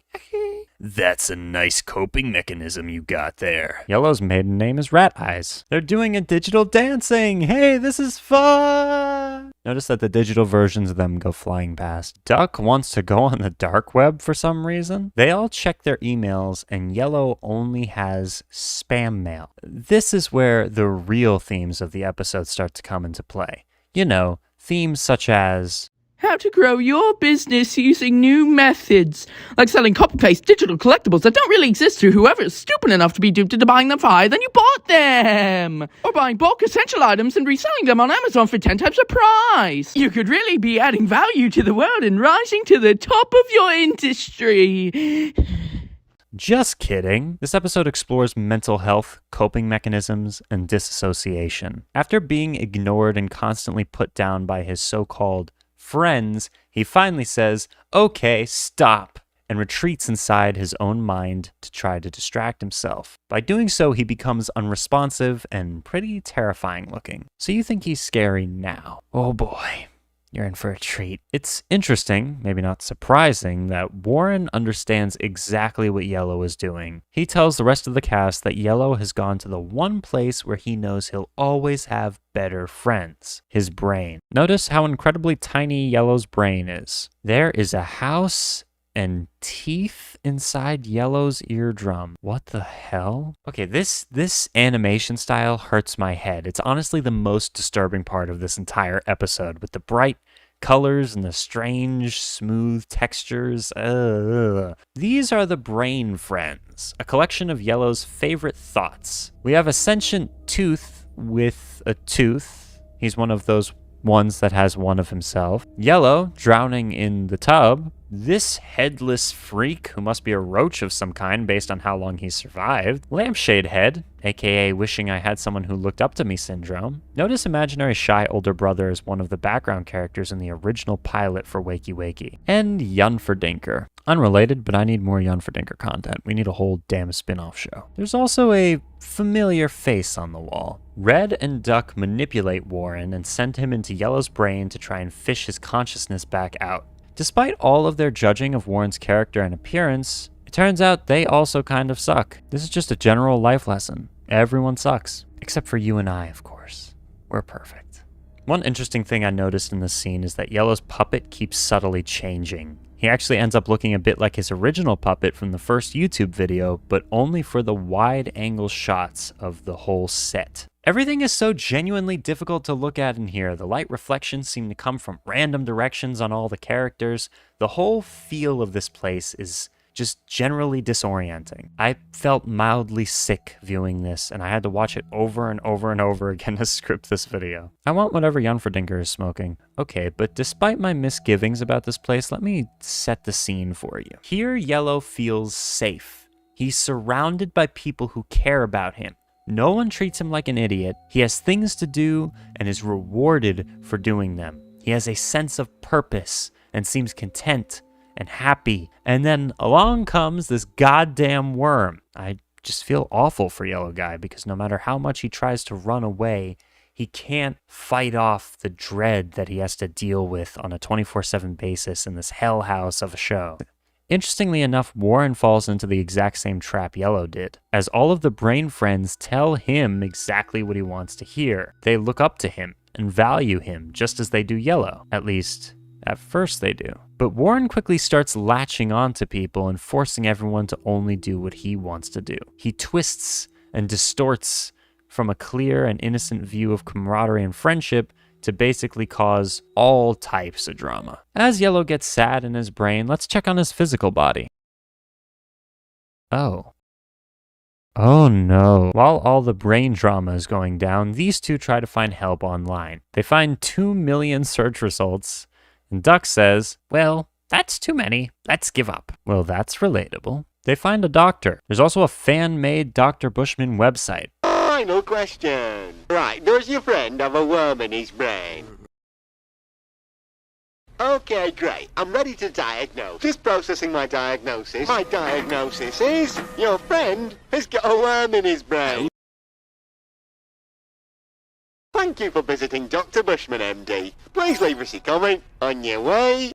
That's a nice coping mechanism you got there. Yellow's maiden name is Rat Eyes. They're doing a digital dancing. Hey, this is fun. Notice that the digital versions of them go flying past. Duck wants to go on the dark web for some reason. They all check their emails, and Yellow only has spam mail. This is where the real themes of the episode start to come into play. You know, themes such as how to grow your business using new methods, like selling copy-paste digital collectibles that don't really exist to whoever is stupid enough to be duped into buying them for higher than you bought them, or buying bulk essential items and reselling them on Amazon for 10 times the price. You could really be adding value to the world and rising to the top of your industry. Just kidding. This episode explores mental health, coping mechanisms, and disassociation. After being ignored and constantly put down by his so-called friends, he finally says, okay, stop, and retreats inside his own mind to try to distract himself. By doing so, he becomes unresponsive and pretty terrifying looking. So you think he's scary now. Oh boy. You're in for a treat. It's interesting, maybe not surprising, that Warren understands exactly what Yellow is doing. He tells the rest of the cast that Yellow has gone to the one place where he knows he'll always have better friends, his brain. Notice how incredibly tiny Yellow's brain is. There is a house and teeth inside Yellow's eardrum. What the hell? Okay, this animation style hurts my head. It's honestly the most disturbing part of this entire episode, with the bright colors and the strange, smooth textures. These are the Brain Friends, a collection of Yellow's favorite thoughts. We have a sentient tooth with a tooth. He's one of those ones that has one of himself. Yellow, drowning in the tub. This headless freak, who must be a roach of some kind based on how long he's survived. Lampshade Head, aka wishing I had someone who looked up to me syndrome. Notice imaginary shy older brother is one of the background characters in the original pilot for Wakey Wakey. And Yunfordinker. Unrelated, but I need more Yunfordinker content. We need a whole damn spin-off show. There's also a familiar face on the wall. Red and Duck manipulate Warren and send him into Yellow's brain to try and fish his consciousness back out. Despite all of their judging of Warren's character and appearance, it turns out they also kind of suck. This is just a general life lesson. Everyone sucks. Except for you and I, of course. We're perfect. One interesting thing I noticed in this scene is that Yellow's puppet keeps subtly changing. He actually ends up looking a bit like his original puppet from the first YouTube video, but only for the wide-angle shots of the whole set. Everything is so genuinely difficult to look at in here. The light reflections seem to come from random directions on all the characters. The whole feel of this place is just generally disorienting. I felt mildly sick viewing this, and I had to watch it over and over and over again to script this video. I want whatever Yunfordinker is smoking. Okay, but despite my misgivings about this place, let me set the scene for you. Here, Yellow feels safe. He's surrounded by people who care about him. No one treats him like an idiot. He has things to do and is rewarded for doing them. He has a sense of purpose and seems content and happy. And then along comes this goddamn worm. I just feel awful for Yellow Guy because no matter how much he tries to run away, he can't fight off the dread that he has to deal with on a 24/7 basis in this hell house of a show. Interestingly enough, Warren falls into the exact same trap Yellow did, as all of the brain friends tell him exactly what he wants to hear. They look up to him and value him just as they do Yellow. At least, at first they do. But Warren quickly starts latching on to people and forcing everyone to only do what he wants to do. He twists and distorts from a clear and innocent view of camaraderie and friendship to basically cause all types of drama. As Yellow gets sad in his brain, let's check on his physical body. Oh no. While all the brain drama is going down, these two try to find help online. They find 2 million search results, and Duck says, well, that's too many. Let's give up. Well, that's relatable. They find a doctor. There's also a fan-made Dr. Bushman website. Final question. Right, does your friend have a worm in his brain? Okay, great. I'm ready to diagnose. Just processing my diagnosis. My diagnosis is your friend has got a worm in his brain. Thank you for visiting Dr. Bushman, MD. Please leave us a comment on your way.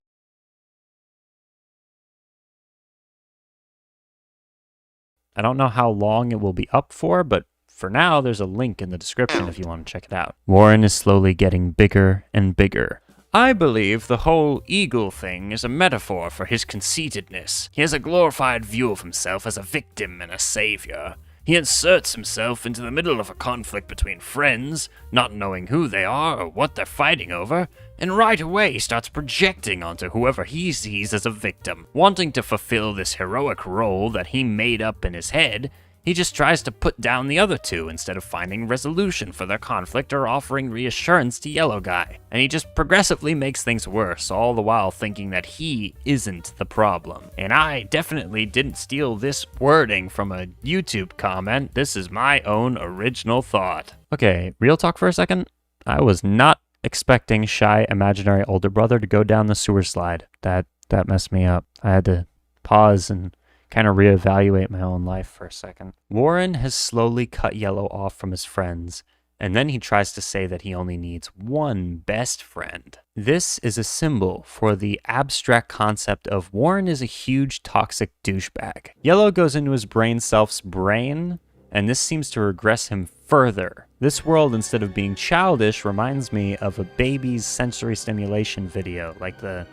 I don't know how long it will be up for, but for now, there's a link in the description if you want to check it out. Warren is slowly getting bigger and bigger. I believe the whole eagle thing is a metaphor for his conceitedness. He has a glorified view of himself as a victim and a savior. He inserts himself into the middle of a conflict between friends, not knowing who they are or what they're fighting over, and right away starts projecting onto whoever he sees as a victim. Wanting to fulfill this heroic role that he made up in his head, he just tries to put down the other two instead of finding resolution for their conflict or offering reassurance to Yellow Guy. And he just progressively makes things worse, all the while thinking that he isn't the problem. And I definitely didn't steal this wording from a YouTube comment. This is my own original thought. Okay, real talk for a second. I was not expecting shy imaginary older brother to go down the sewer slide. That messed me up. I had to pause and kind of reevaluate my own life for a second. Warren has slowly cut Yellow off from his friends, and then he tries to say that he only needs one best friend. This is a symbol for the abstract concept of Warren is a huge toxic douchebag. Yellow goes into his brain self's brain, and this seems to regress him further. This world, instead of being childish, reminds me of a baby's sensory stimulation video, like the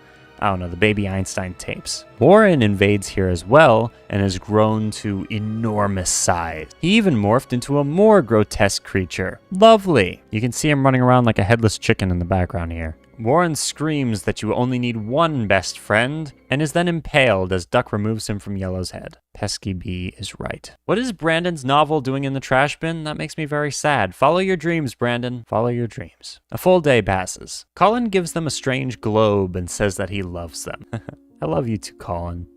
Baby Einstein tapes. Warren invades here as well and has grown to enormous size. He even morphed into a more grotesque creature. Lovely. You can see him running around like a headless chicken in the background here. Warren screams that you only need one best friend and is then impaled as Duck removes him from Yellow's head. Pesky Bee is right. What is Brandon's novel doing in the trash bin? That makes me very sad. Follow your dreams, Brandon. Follow your dreams. A full day passes. Colin gives them a strange globe and says that he loves them. I love you too, Colin.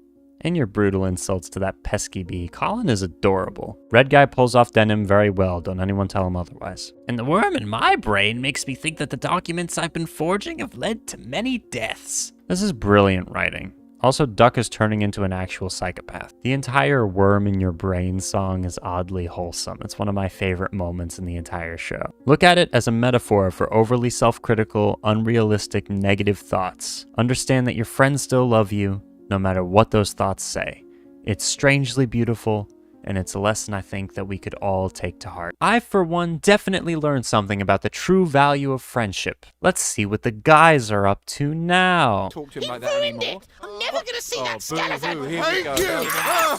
And your brutal insults to that pesky bee. Colin is adorable. Red Guy pulls off denim very well, don't anyone tell him otherwise. And the worm in my brain makes me think that the documents I've been forging have led to many deaths. This is brilliant writing. Also, Duck is turning into an actual psychopath. The entire worm in your brain song is oddly wholesome. It's one of my favorite moments in the entire show. Look at it as a metaphor for overly self-critical, unrealistic, negative thoughts. Understand that your friends still love you, no matter what those thoughts say. It's strangely beautiful, and it's a lesson I think that we could all take to heart. I, for one, definitely learned something about the true value of friendship. Let's see what the guys are up to now. Talk to him like that anymore. I'm never gonna see that Boo-hoo, here we Thank go.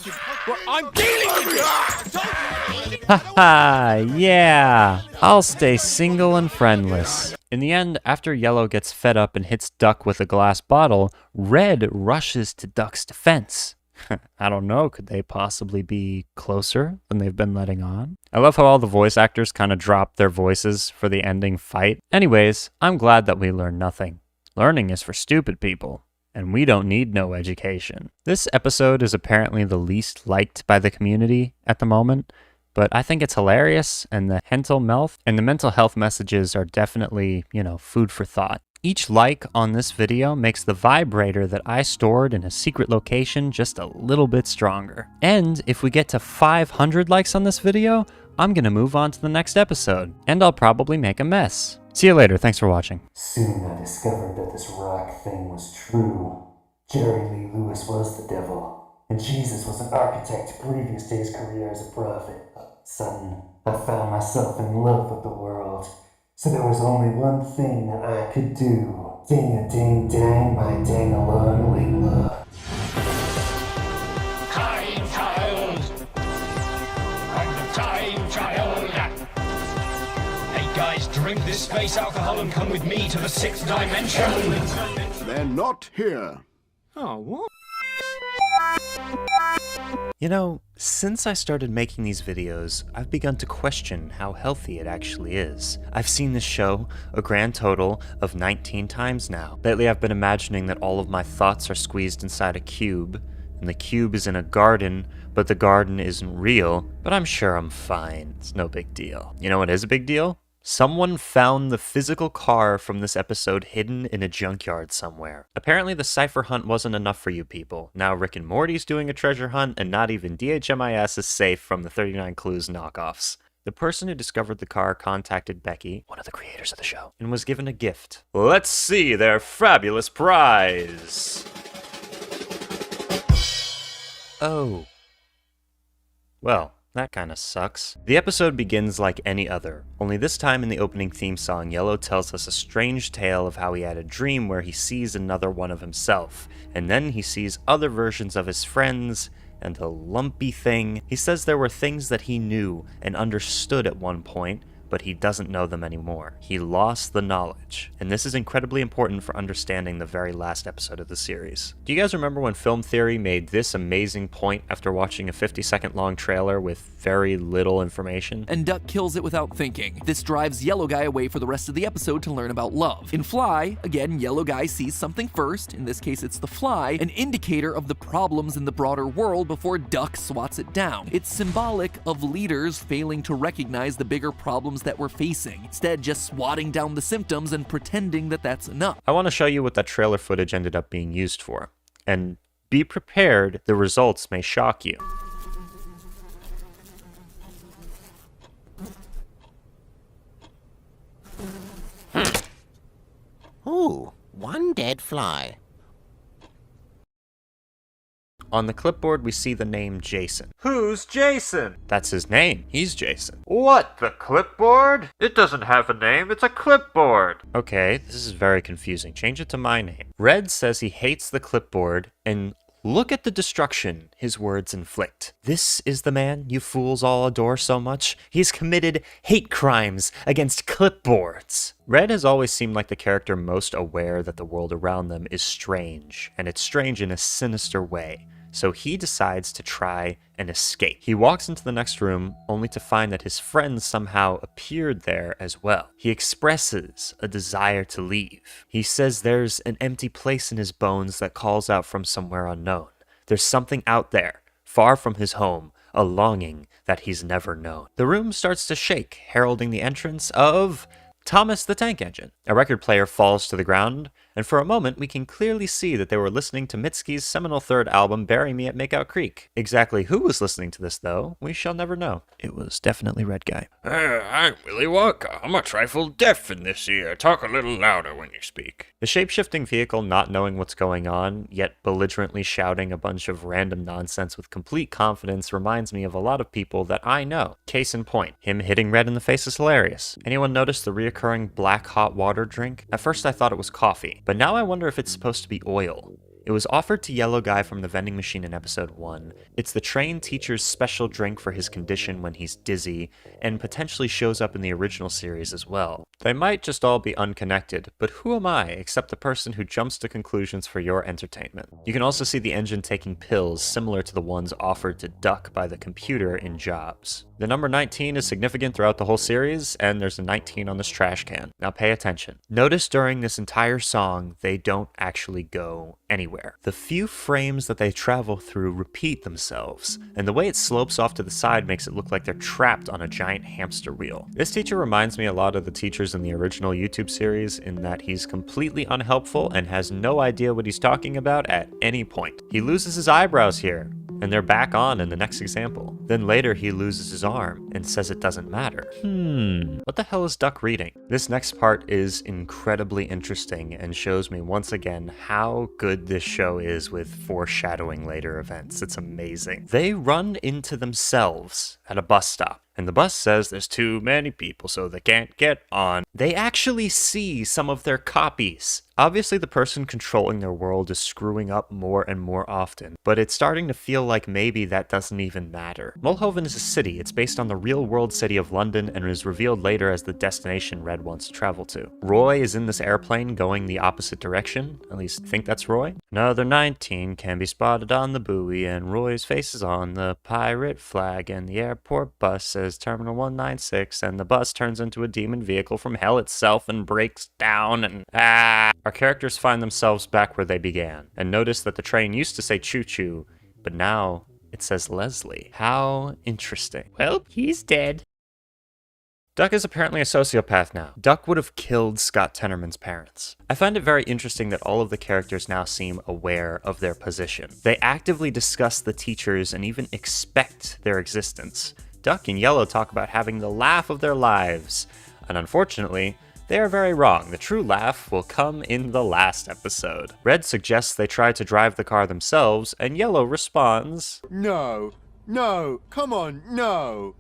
you. Well, I'm dealing with you. Haha, yeah. I'll stay single and friendless. In the end, after Yellow gets fed up and hits Duck with a glass bottle, Red rushes to Duck's defense. I don't know, could they possibly be closer than they've been letting on? I love how all the voice actors kind of drop their voices for the ending fight. Anyways, I'm glad that we learned nothing. Learning is for stupid people, and we don't need no education. This episode is apparently the least liked by the community at the moment, but I think it's hilarious, and the mental health messages are definitely, food for thought. Each like on this video makes the vibrator that I stored in a secret location just a little bit stronger. And if we get to 500 likes on this video, I'm gonna move on to the next episode, and I'll probably make a mess. See you later, thanks for watching. Soon I discovered that this rock thing was true. Jerry Lee Lewis was the devil, and Jesus was an architect previous to his career as a prophet. Sudden, I found myself in love with the world. So there was only one thing that I could do. Ding-a-ding-dang, my dang-a-long-ling-la. Time child! I'm the time child! Hey guys, drink this space alcohol and come with me to the 6th dimension! They're not here. Oh, what? You know, since I started making these videos, I've begun to question how healthy it actually is. I've seen this show a grand total of 19 times now. Lately I've been imagining that all of my thoughts are squeezed inside a cube, and the cube is in a garden, but the garden isn't real, but I'm sure I'm fine. It's no big deal. You know what is a big deal? Someone found the physical car from this episode hidden in a junkyard somewhere. Apparently the cipher hunt wasn't enough for you people. Now Rick and Morty's doing a treasure hunt, and not even DHMIS is safe from the 39 Clues knockoffs. The person who discovered the car contacted Becky, one of the creators of the show, and was given a gift. Let's see their fabulous prize! Oh. Well, that kinda sucks. The episode begins like any other, only this time in the opening theme song, Yellow tells us a strange tale of how he had a dream where he sees another one of himself, and then he sees other versions of his friends, and a lumpy thing. He says there were things that he knew and understood at one point, but he doesn't know them anymore. He lost the knowledge. And this is incredibly important for understanding the very last episode of the series. Do you guys remember when Film Theory made this amazing point after watching a 50-second long trailer with very little information? And Duck kills it without thinking. This drives Yellow Guy away for the rest of the episode to learn about love. In Fly, again, Yellow Guy sees something first, in this case it's the fly, an indicator of the problems in the broader world before Duck swats it down. It's symbolic of leaders failing to recognize the bigger problems that we're facing, instead just swatting down the symptoms and pretending that that's enough. I want to show you what that trailer footage ended up being used for. And be prepared, the results may shock you. Ooh, one dead fly. On the clipboard, we see the name Jason. Who's Jason? That's his name. He's Jason. What, the clipboard? It doesn't have a name, it's a clipboard. Okay, this is very confusing. Change it to my name. Red says he hates the clipboard, and look at the destruction his words inflict. This is the man you fools all adore so much. He's committed hate crimes against clipboards. Red has always seemed like the character most aware that the world around them is strange, and it's strange in a sinister way. So he decides to try and escape. He walks into the next room only to find that his friends somehow appeared there as well. He expresses a desire to leave. He says there's an empty place in his bones that calls out from somewhere unknown. There's something out there, far from his home, a longing that he's never known. The room starts to shake, heralding the entrance of Thomas the Tank Engine. A record player falls to the ground, and for a moment we can clearly see that they were listening to Mitski's seminal third album, Bury Me at Makeout Creek. Exactly who was listening to this, though, we shall never know. It was definitely Red Guy. I'm Willy Wonka. I'm a trifle deaf in this ear. Talk a little louder when you speak. The shape-shifting vehicle not knowing what's going on, yet belligerently shouting a bunch of random nonsense with complete confidence reminds me of a lot of people that I know. Case in point, him hitting Red in the face is hilarious. Anyone notice the reoccurring black hot water drink? At first I thought it was coffee, but now I wonder if it's supposed to be oil. It was offered to Yellow Guy from the vending machine in episode 1. It's the trained teacher's special drink for his condition when he's dizzy, and potentially shows up in the original series as well. They might just all be unconnected, but who am I except the person who jumps to conclusions for your entertainment? You can also see the engine taking pills similar to the ones offered to Duck by the computer in Jobs. The number 19 is significant throughout the whole series, and there's a 19 on this trash can. Now pay attention. Notice during this entire song, they don't actually go anywhere. The few frames that they travel through repeat themselves, and the way it slopes off to the side makes it look like they're trapped on a giant hamster wheel. This teacher reminds me a lot of the teachers in the original YouTube series in that he's completely unhelpful and has no idea what he's talking about at any point. He loses his eyebrows here, and they're back on in the next example. Then later he loses his arm and says it doesn't matter. What the hell is Duck reading? This next part is incredibly interesting and shows me once again how good this show is with foreshadowing later events. It's amazing. They run into themselves at a bus stop, and the bus says there's too many people so they can't get on. They actually see some of their copies. Obviously, the person controlling their world is screwing up more and more often, but it's starting to feel like maybe that doesn't even matter. Mulhoven is a city. It's based on the real-world city of London and is revealed later as the destination Red wants to travel to. Roy is in this airplane going the opposite direction. At least I think that's Roy. Another 19 can be spotted on the buoy, and Roy's face is on the pirate flag, and the airport bus says Terminal 196, and the bus turns into a demon vehicle from hell itself and breaks down, and Our characters find themselves back where they began, and notice that the train used to say choo-choo, but now it says Leslie. How interesting. Well, he's dead. Duck is apparently a sociopath now. Duck would have killed Scott Tenorman's parents. I find it very interesting that all of the characters now seem aware of their position. They actively discuss the teachers and even expect their existence. Duck and Yellow talk about having the laugh of their lives, and unfortunately, they are very wrong. The true laugh will come in the last episode. Red suggests they try to drive the car themselves, and Yellow responds, No, no, come on, no.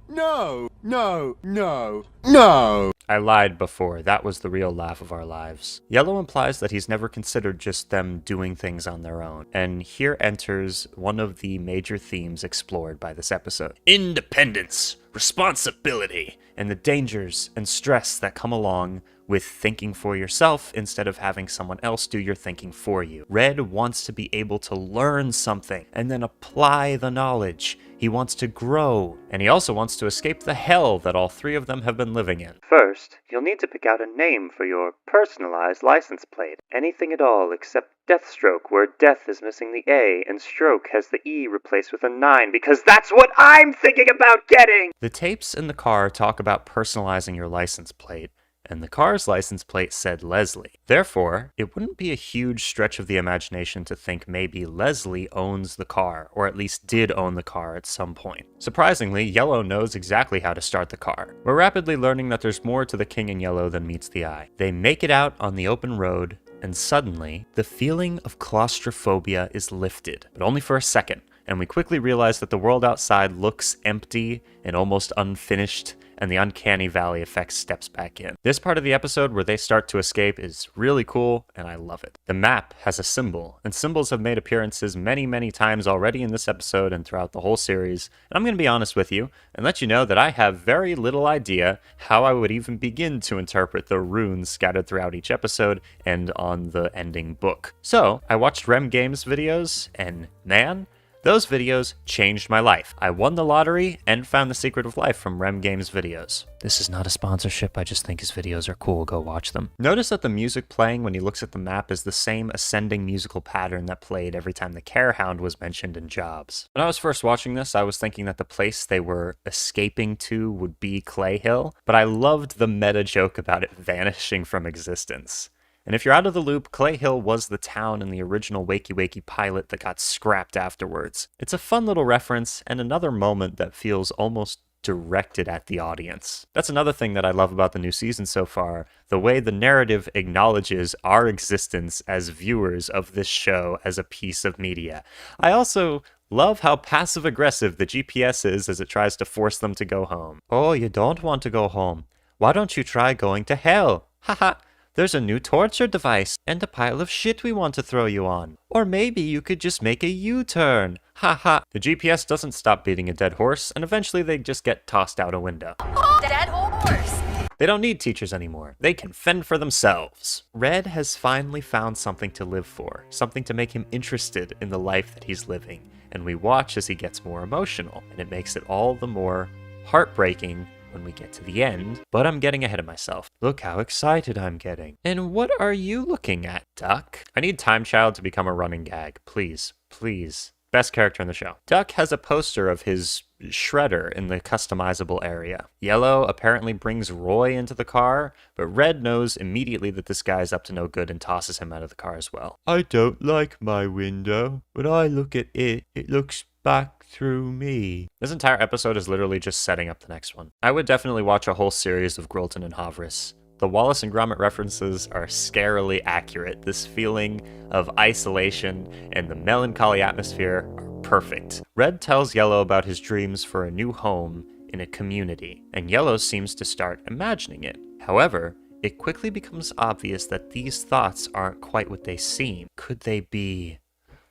No, no, no, no. I lied before. That was the real laugh of our lives. Yellow implies that he's never considered just them doing things on their own. And here enters one of the major themes explored by this episode. Independence, responsibility, and the dangers and stress that come along with thinking for yourself instead of having someone else do your thinking for you. Red wants to be able to learn something and then apply the knowledge. He wants to grow, and he also wants to escape the hell that all three of them have been living in. First, you'll need to pick out a name for your personalized license plate. Anything at all except Deathstroke, where death is missing the A and stroke has the E replaced with a 9, because that's what I'm thinking about getting! The tapes in the car talk about personalizing your license plate, and the car's license plate said Leslie. Therefore, it wouldn't be a huge stretch of the imagination to think maybe Leslie owns the car, or at least did own the car at some point. Surprisingly, Yellow knows exactly how to start the car. We're rapidly learning that there's more to the King in Yellow than meets the eye. They make it out on the open road, and suddenly, the feeling of claustrophobia is lifted, but only for a second, and we quickly realize that the world outside looks empty and almost unfinished, and the uncanny valley effect steps back in. This part of the episode where they start to escape is really cool, and I love it. The map has a symbol, and symbols have made appearances many, many times already in this episode and throughout the whole series, and I'm going to be honest with you and let you know that I have very little idea how I would even begin to interpret the runes scattered throughout each episode and on the ending book. So, I watched Rem Games videos, and man, those videos changed my life. I won the lottery and found the secret of life from Rem Games videos. This is not a sponsorship, I just think his videos are cool, go watch them. Notice that the music playing when he looks at the map is the same ascending musical pattern that played every time the Carehound was mentioned in Jobs. When I was first watching this, I was thinking that the place they were escaping to would be Clay Hill, but I loved the meta joke about it vanishing from existence. And if you're out of the loop, Clay Hill was the town in the original Wakey Wakey pilot that got scrapped afterwards. It's a fun little reference, and another moment that feels almost directed at the audience. That's another thing that I love about the new season so far, the way the narrative acknowledges our existence as viewers of this show as a piece of media. I also love how passive-aggressive the GPS is as it tries to force them to go home. Oh, you don't want to go home. Why don't you try going to hell? Haha. There's a new torture device and a pile of shit we want to throw you on. Or maybe you could just make a U-turn. Haha. The GPS doesn't stop beating a dead horse, and eventually they just get tossed out a window. Dead horse! They don't need teachers anymore. They can fend for themselves. Red has finally found something to live for, something to make him interested in the life that he's living, and we watch as he gets more emotional, and it makes it all the more heartbreaking when we get to the end, but I'm getting ahead of myself. Look how excited I'm getting. And what are you looking at, Duck? I need Time Child to become a running gag. Please, please, Best character in the show. Duck has a poster of his shredder in the customizable area. Yellow apparently brings Roy into the car, but Red knows immediately that this guy's up to no good and tosses him out of the car as well. I don't like my window. When I look at it, it looks back through me. This entire episode is literally just setting up the next one. I would definitely watch a whole series of Grolton and Havris. The Wallace and Gromit references are scarily accurate. This feeling of isolation and the melancholy atmosphere are perfect. Red tells Yellow about his dreams for a new home in a community, and Yellow seems to start imagining it. However, it quickly becomes obvious that these thoughts aren't quite what they seem. Could they be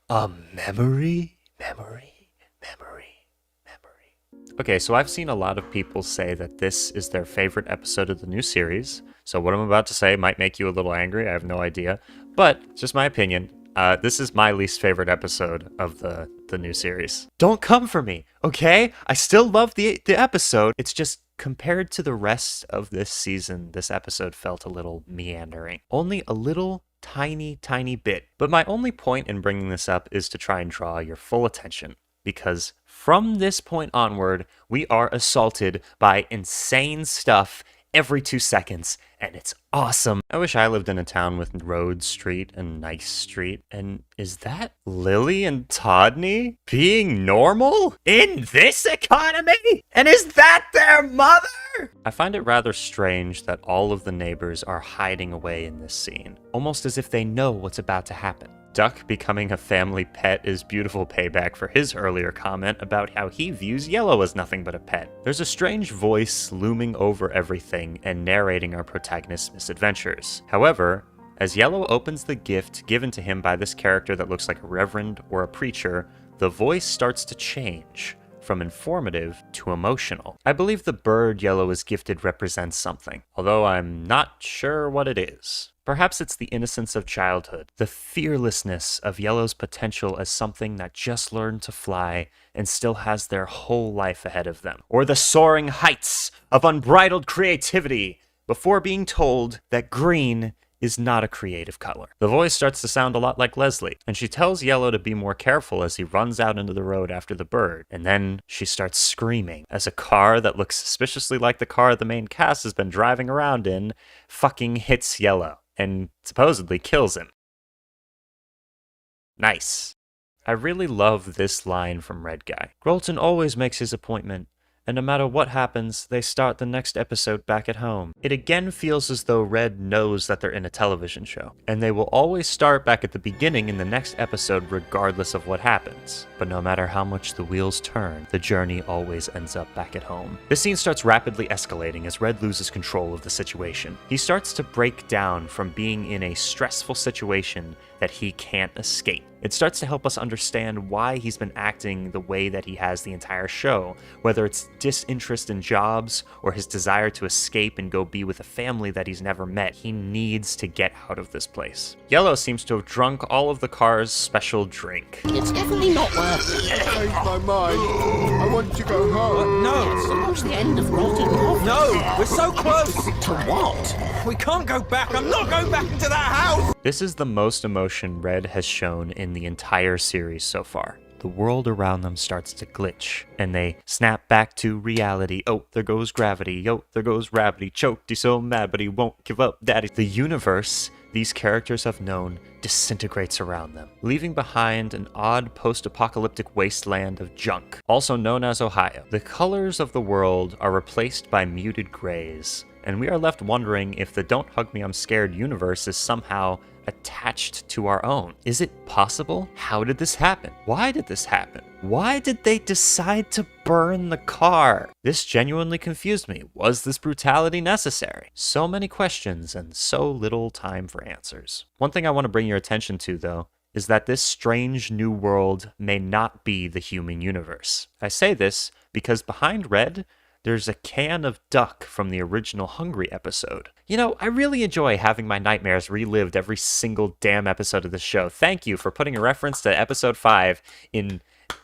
a memory? Okay, so I've seen a lot of people say that this is their favorite episode of the new series. So what I'm about to say might make you a little angry, I have no idea. But, it's just my opinion. This is my least favorite episode of the new series. Don't come for me, okay? I still love the episode. It's just, compared to the rest of this season, this episode felt a little meandering. Only a little tiny bit. But my only point in bringing this up is to try and draw your full attention. Because from this point onward, we are assaulted by insane stuff every 2 seconds, and it's awesome. I wish I lived in a town with Road Street and Nice Street. And is that Lily and Todney being normal in this economy? And is that their mother? I find it rather strange that all of the neighbors are hiding away in this scene, almost as if they know what's about to happen. Duck becoming a family pet is beautiful payback for his earlier comment about how he views Yellow as nothing but a pet. There's a strange voice looming over everything and narrating our protagonist's misadventures. However, as Yellow opens the gift given to him by this character that looks like a reverend or a preacher, the voice starts to change from informative to emotional. I believe the bird Yellow is gifted represents something, although I'm not sure what it is. Perhaps it's the innocence of childhood, the fearlessness of Yellow's potential as something that just learned to fly and still has their whole life ahead of them, or the soaring heights of unbridled creativity before being told that green is not a creative color. The voice starts to sound a lot like Leslie, and she tells Yellow to be more careful as he runs out into the road after the bird, and then she starts screaming as a car that looks suspiciously like the car the main cast has been driving around in fucking hits Yellow and supposedly kills him. Nice. I really love this line from Red Guy. Grolton always makes his appointment, and no matter what happens, they start the next episode back at home. It again feels as though Red knows that they're in a television show, and they will always start back at the beginning in the next episode regardless of what happens. But no matter how much the wheels turn, the journey always ends up back at home. This scene starts rapidly escalating as Red loses control of the situation. He starts to break down from being in a stressful situation that he can't escape. It starts to help us understand why he's been acting the way that he has the entire show, whether it's disinterest in jobs or his desire to escape and go be with a family that he's never met. He needs to get out of this place. Yellow seems to have drunk all of the car's special drink. It's definitely not worth it. I changed my mind. I want to go home. No! It's the end of Grolton. No! We're so close! To what? We can't go back! I'm not going back into that house! This is the most emotion Red has shown in the entire series so far. The world around them starts to glitch, and they snap back to reality. Oh, there goes gravity. Oh, there goes Rabbity. Choked, he's so mad, but he won't give up, daddy. The universe these characters have known disintegrates around them, leaving behind an odd post-apocalyptic wasteland of junk, also known as Ohio. The colors of the world are replaced by muted grays, and we are left wondering if the Don't Hug Me I'm Scared universe is somehow attached to our own. Is it possible? How did this happen? Why did this happen? Why did they decide to burn the car? This genuinely confused me. Was this brutality necessary? So many questions and so little time for answers. One thing I want to bring your attention to, though, is that this strange new world may not be the human universe. I say this because behind Red, there's a can of duck from the original Hungry episode. You know, I really enjoy having my nightmares relived every single damn episode of the show. Thank you for putting a reference to episode 5 in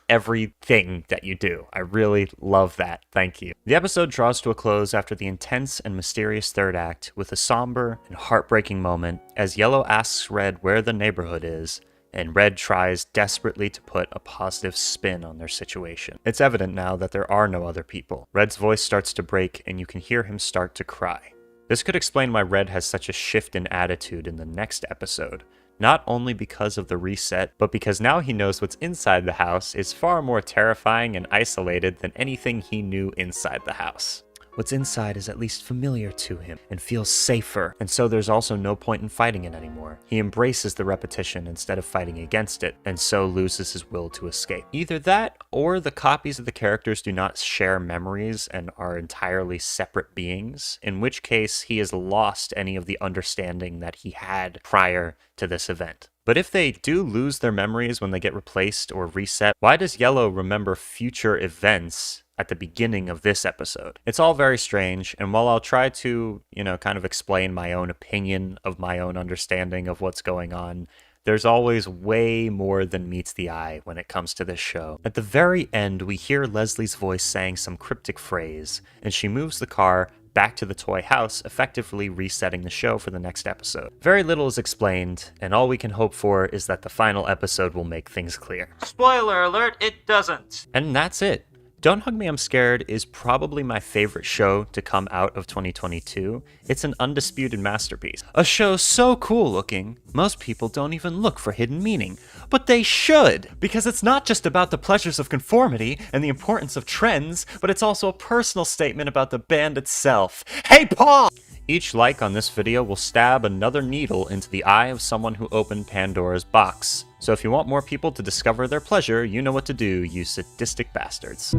everything that you do. I really love that. Thank you. The episode draws to a close after the intense and mysterious third act with a somber and heartbreaking moment as Yellow asks Red where the neighborhood is, and Red tries desperately to put a positive spin on their situation. It's evident now that there are no other people. Red's voice starts to break, and you can hear him start to cry. This could explain why Red has such a shift in attitude in the next episode. Not only because of the reset, but because now he knows what's inside the house is far more terrifying and isolated than anything he knew inside the house. What's inside is at least familiar to him and feels safer, and so there's also no point in fighting it anymore. He embraces the repetition instead of fighting against it, and so loses his will to escape. Either that, or the copies of the characters do not share memories and are entirely separate beings, in which case he has lost any of the understanding that he had prior to this event. But if they do lose their memories when they get replaced or reset, why does Yellow remember future events at the beginning of this episode? It's all very strange, and while I'll try to, kind of explain my own opinion of my own understanding of what's going on, there's always way more than meets the eye when it comes to this show. At the very end, we hear Leslie's voice saying some cryptic phrase, and she moves the car back to the toy house, effectively resetting the show for the next episode. Very little is explained, and all we can hope for is that the final episode will make things clear. Spoiler alert, it doesn't. And that's it. Don't Hug Me, I'm Scared is probably my favorite show to come out of 2022. It's an undisputed masterpiece. A show so cool looking, most people don't even look for hidden meaning. But they should, because it's not just about the pleasures of conformity and the importance of trends, but it's also a personal statement about the band itself. Hey, Paul! Each like on this video will stab another needle into the eye of someone who opened Pandora's box. So if you want more people to discover their pleasure, you know what to do, you sadistic bastards.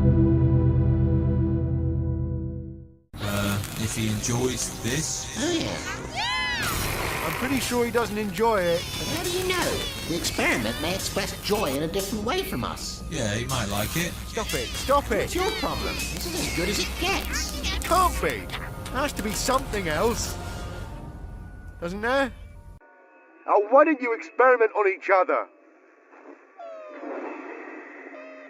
If he enjoys this. Oh, yeah. I'm pretty sure he doesn't enjoy it. But how do you know? The experiment may express joy in a different way from us. Yeah, he might like it. Stop it, stop it. What's your problem? This is as good as it gets. It can't be. There has to be something else. Doesn't there? Oh, why don't you experiment on each other?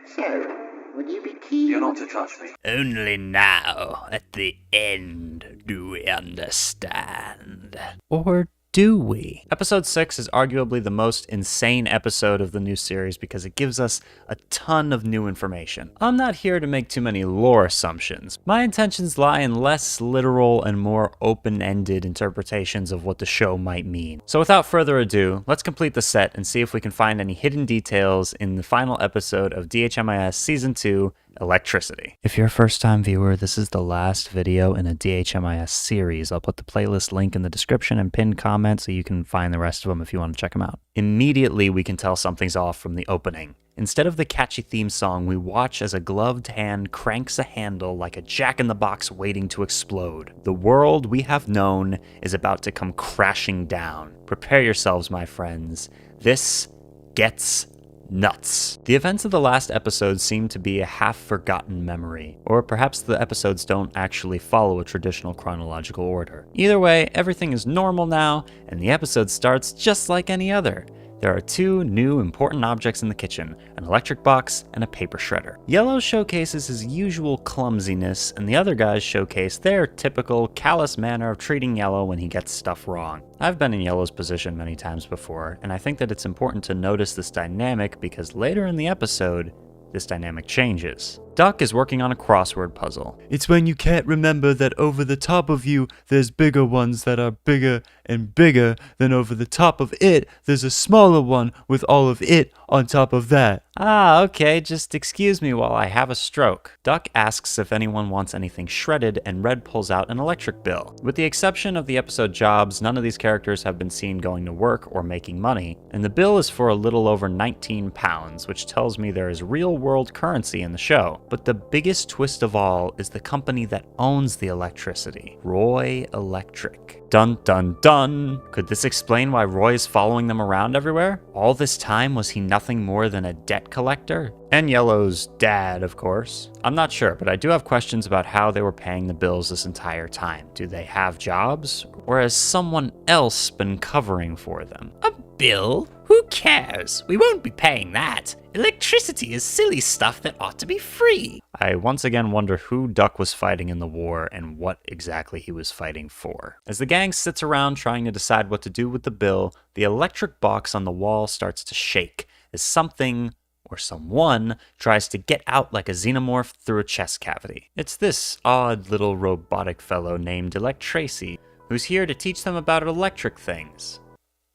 So, would you be keen? You're not to touch me. Only now, at the end, do we understand. Or do we? Episode 6 is arguably the most insane episode of the new series because it gives us a ton of new information. I'm not here to make too many lore assumptions. My intentions lie in less literal and more open-ended interpretations of what the show might mean. So without further ado, let's complete the set and see if we can find any hidden details in the final episode of DHMIS Season 2, Electricity. If you're a first-time viewer, this is the last video in a DHMIS series. I'll put the playlist link in the description and pinned comment so you can find the rest of them if you want to check them out. Immediately, we can tell something's off from the opening. Instead of the catchy theme song, we watch as a gloved hand cranks a handle like a jack-in-the-box waiting to explode. The world we have known is about to come crashing down. Prepare yourselves, my friends. This gets nuts. The events of the last episode seem to be a half-forgotten memory, or perhaps the episodes don't actually follow a traditional chronological order. Either way, everything is normal now, and the episode starts just like any other. There are two new important objects in the kitchen, an electric box and a paper shredder. Yellow showcases his usual clumsiness, and the other guys showcase their typical callous manner of treating Yellow when he gets stuff wrong. I've been in Yellow's position many times before, and I think that it's important to notice this dynamic because later in the episode, this dynamic changes. Duck is working on a crossword puzzle. It's when you can't remember that over the top of you, there's bigger ones that are bigger and bigger, then over the top of it, there's a smaller one with all of it on top of that. Ah, okay, just excuse me while I have a stroke. Duck asks if anyone wants anything shredded, and Red pulls out an electric bill. With the exception of the episode Jobs, none of these characters have been seen going to work or making money, and the bill is for a little over 19 pounds, which tells me there is real-world currency in the show. But the biggest twist of all is the company that owns the electricity, Roy Electric. Dun dun dun! Could this explain why Roy is following them around everywhere? All this time, was he nothing more than a debt collector? And Yellow's dad, of course. I'm not sure, but I do have questions about how they were paying the bills this entire time. Do they have jobs? Or has someone else been covering for them? A bill? Who cares? We won't be paying that. Electricity is silly stuff that ought to be free. I once again wonder who Duck was fighting in the war and what exactly he was fighting for. As the gang sits around trying to decide what to do with the bill, the electric box on the wall starts to shake as something or someone tries to get out like a xenomorph through a chest cavity. It's this odd little robotic fellow named Electracy, who's here to teach them about electric things,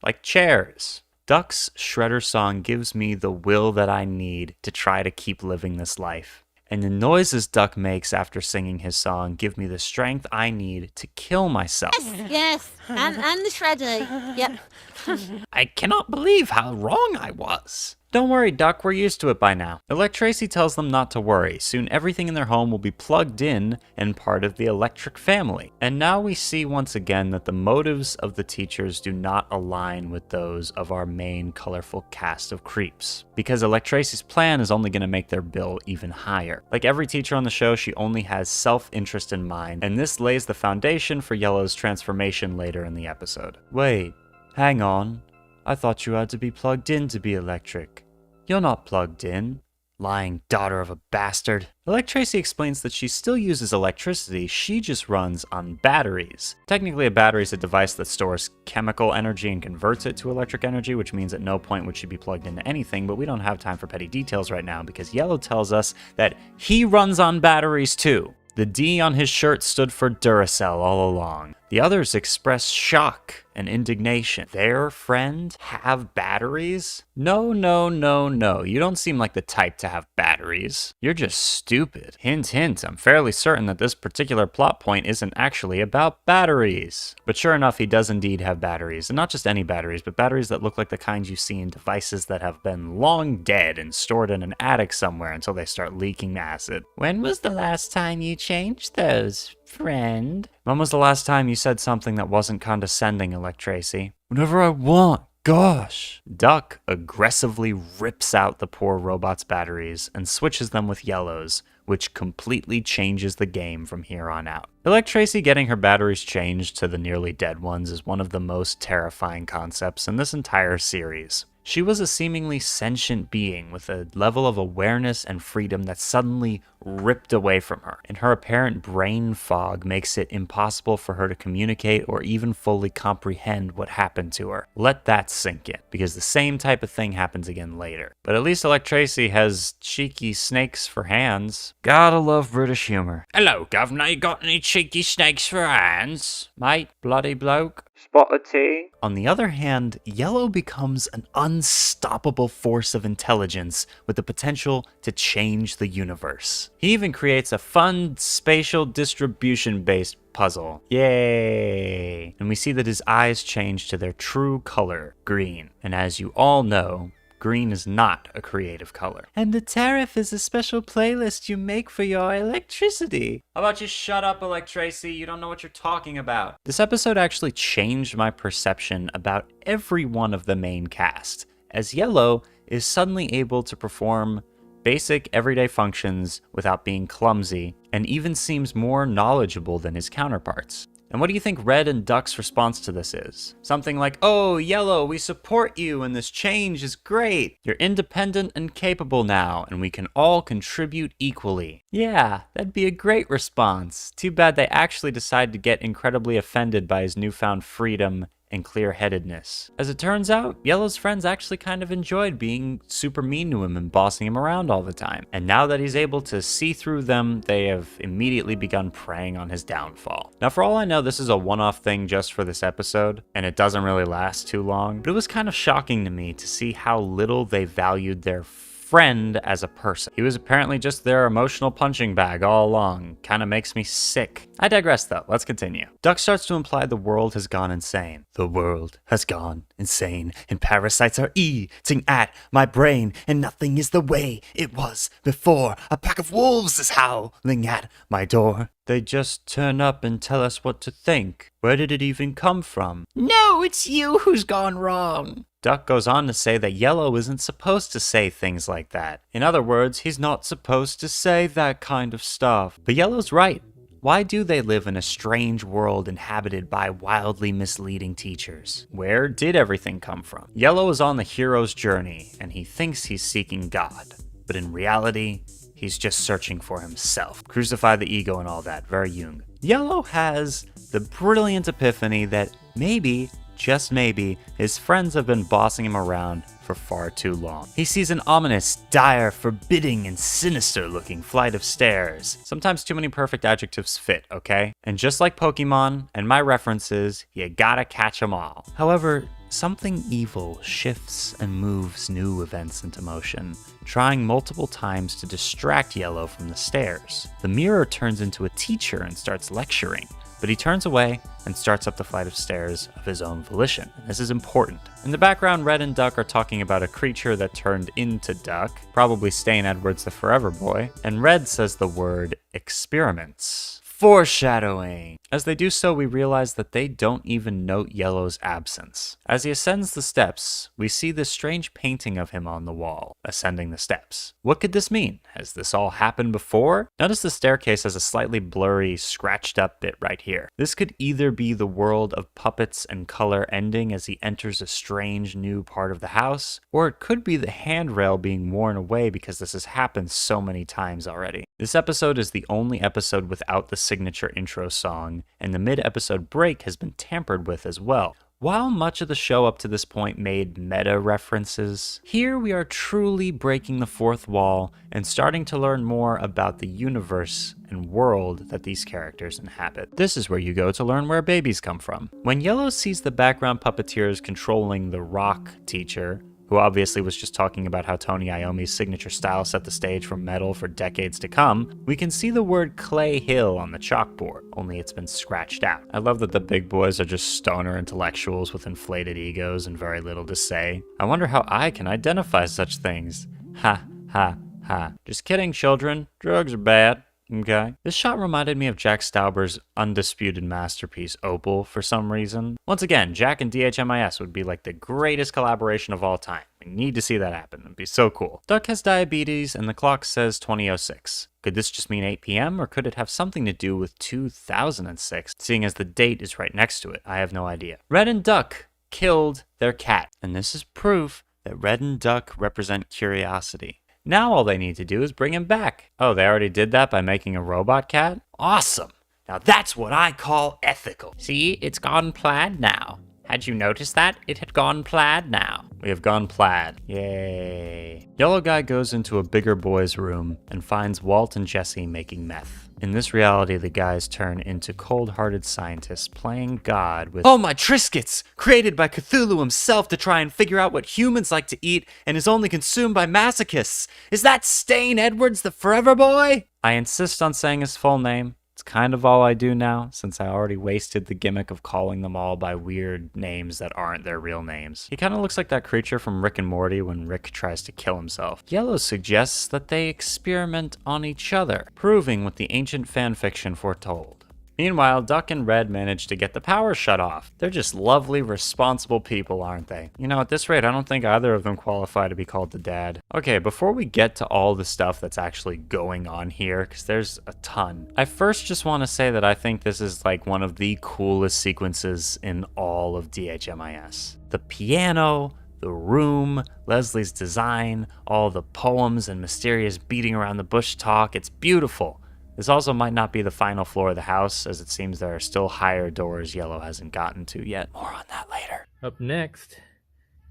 like chairs. Duck's Shredder song gives me the will that I need to try to keep living this life. And the noises Duck makes after singing his song give me the strength I need to kill myself. Yes, and the shredder. Yep. I cannot believe how wrong I was. Don't worry, Duck, we're used to it by now. Electracy tells them not to worry. Soon everything in their home will be plugged in and part of the electric family. And now we see once again that the motives of the teachers do not align with those of our main colorful cast of creeps. Because Electracy's plan is only going to make their bill even higher. Like every teacher on the show, she only has self-interest in mind, and this lays the foundation for Yellow's transformation later in the episode. Wait, hang on. I thought you had to be plugged in to be electric. You're not plugged in, lying daughter of a bastard. Electracy explains that she still uses electricity, she just runs on batteries. Technically, a battery is a device that stores chemical energy and converts it to electric energy, which means at no point would she be plugged into anything, but we don't have time for petty details right now because Yellow tells us that he runs on batteries too. The D on his shirt stood for Duracell all along. The others express shock and indignation. Their friend have batteries? No, no, no, no. You don't seem like the type to have batteries. You're just stupid. Hint, hint. I'm fairly certain that this particular plot point isn't actually about batteries. But sure enough, he does indeed have batteries. And not just any batteries, but batteries that look like the kind you see in devices that have been long dead and stored in an attic somewhere until they start leaking acid. When was the last time you changed those, friend? When was the last time you said something that wasn't condescending, Electracy? Whenever I want. Gosh. Duck aggressively rips out the poor robot's batteries and switches them with Yellow's, which completely changes the game from here on out. Electracy getting her batteries changed to the nearly dead ones is one of the most terrifying concepts in this entire series. She was a seemingly sentient being with a level of awareness and freedom that suddenly ripped away from her, and her apparent brain fog makes it impossible for her to communicate or even fully comprehend what happened to her. Let that sink in, because the same type of thing happens again later. But at least Electracy has cheeky snakes for hands. Gotta love British humor. Hello, governor, you got any cheeky snakes for hands? Mate, bloody bloke. Spot of tea? On the other hand, Yellow becomes an unstoppable force of intelligence with the potential to change the universe. He even creates a fun spatial distribution-based puzzle. Yay! And we see that his eyes change to their true color, green. And as you all know, green is not a creative color. And the tariff is a special playlist you make for your electricity. How about you shut up, Electracy? You don't know what you're talking about. This episode actually changed my perception about every one of the main cast, as Yellow is suddenly able to perform basic everyday functions without being clumsy, and even seems more knowledgeable than his counterparts. And what do you think Red and Duck's response to this is? Something like, "Oh, Yellow, we support you and this change is great. You're independent and capable now, and we can all contribute equally." Yeah, that'd be a great response. Too bad they actually decide to get incredibly offended by his newfound freedom and clear-headedness. As it turns out, Yellow's friends actually kind of enjoyed being super mean to him and bossing him around all the time. And now that he's able to see through them, they have immediately begun preying on his downfall. Now, for all I know, this is a one-off thing just for this episode, and it doesn't really last too long, but it was kind of shocking to me to see how little they valued their friend as a person. He was apparently just their emotional punching bag all along. Kinda makes me sick. I digress though, let's continue. Duck starts to imply the world has gone insane. The world has gone insane, and parasites are eating at my brain, and nothing is the way it was before. A pack of wolves is howling at my door. They just turn up and tell us what to think. Where did it even come from? No, it's you who's gone wrong. Duck goes on to say that Yellow isn't supposed to say things like that. In other words, he's not supposed to say that kind of stuff. But Yellow's right. Why do they live in a strange world inhabited by wildly misleading teachers? Where did everything come from? Yellow is on the hero's journey, and he thinks he's seeking God. But in reality, he's just searching for himself. Crucify the ego and all that, very Jung. Yellow has the brilliant epiphany that maybe, just maybe, his friends have been bossing him around for far too long. He sees an ominous, dire, forbidding, and sinister-looking flight of stairs. Sometimes too many perfect adjectives fit, okay? And just like Pokemon and my references, you gotta catch 'em all. However, something evil shifts and moves new events into motion, trying multiple times to distract Yellow from the stairs. The mirror turns into a teacher and starts lecturing, but he turns away and starts up the flight of stairs of his own volition. And this is important. In the background, Red and Duck are talking about a creature that turned into Duck, probably Stain Edwards the Forever Boy, and Red says the word experiments. Foreshadowing! As they do so, we realize that they don't even note Yellow's absence. As he ascends the steps, we see this strange painting of him on the wall, ascending the steps. What could this mean? Has this all happened before? Notice the staircase has a slightly blurry, scratched up bit right here. This could either be the world of puppets and color ending as he enters a strange new part of the house, or it could be the handrail being worn away because this has happened so many times already. This episode is the only episode without the signature intro song, and the mid-episode break has been tampered with as well. While much of the show up to this point made meta references, here we are truly breaking the fourth wall and starting to learn more about the universe and world that these characters inhabit. This is where you go to learn where babies come from. When Yellow sees the background puppeteers controlling the rock teacher, who obviously was just talking about how Tony Iommi's signature style set the stage for metal for decades to come, we can see the word Clay Hill on the chalkboard, only it's been scratched out. I love that the big boys are just stoner intellectuals with inflated egos and very little to say. I wonder how I can identify such things. Ha, ha, ha. Just kidding, children. Drugs are bad. Okay. This shot reminded me of Jack Stauber's undisputed masterpiece, Opal, for some reason. Once again, Jack and DHMIS would be like the greatest collaboration of all time. We need to see that happen. It'd be so cool. Duck has diabetes, and the clock says 2006. Could this just mean 8 p.m., or could it have something to do with 2006, seeing as the date is right next to it? I have no idea. Red and Duck killed their cat, and this is proof that Red and Duck represent curiosity. Now all they need to do is bring him back. Oh, they already did that by making a robot cat? Awesome! Now that's what I call ethical. See, it's gone plaid now. Had you noticed that? It had gone plaid now. We have gone plaid. Yay. Yellow Guy goes into a bigger boy's room and finds Walt and Jesse making meth. In this reality, the guys turn into cold-hearted scientists playing God with, "Oh, my Triscuits! Created by Cthulhu himself to try and figure out what humans like to eat and is only consumed by masochists. Is that Stain Edwards the Forever Boy?" I insist on saying his full name. It's kind of all I do now, since I already wasted the gimmick of calling them all by weird names that aren't their real names. He kind of looks like that creature from Rick and Morty when Rick tries to kill himself. Yellow suggests that they experiment on each other, proving what the ancient fanfiction foretold. Meanwhile, Duck and Red manage to get the power shut off. They're just lovely, responsible people, aren't they? You know, at this rate, I don't think either of them qualify to be called the dad. Okay, before we get to all the stuff that's actually going on here, because there's a ton, I first just want to say that I think this is like one of the coolest sequences in all of DHMIS. The piano, the room, Leslie's design, all the poems and mysterious beating around the bush talk, it's beautiful. This also might not be the final floor of the house, as it seems there are still higher doors Yellow hasn't gotten to yet. More on that later. Up next,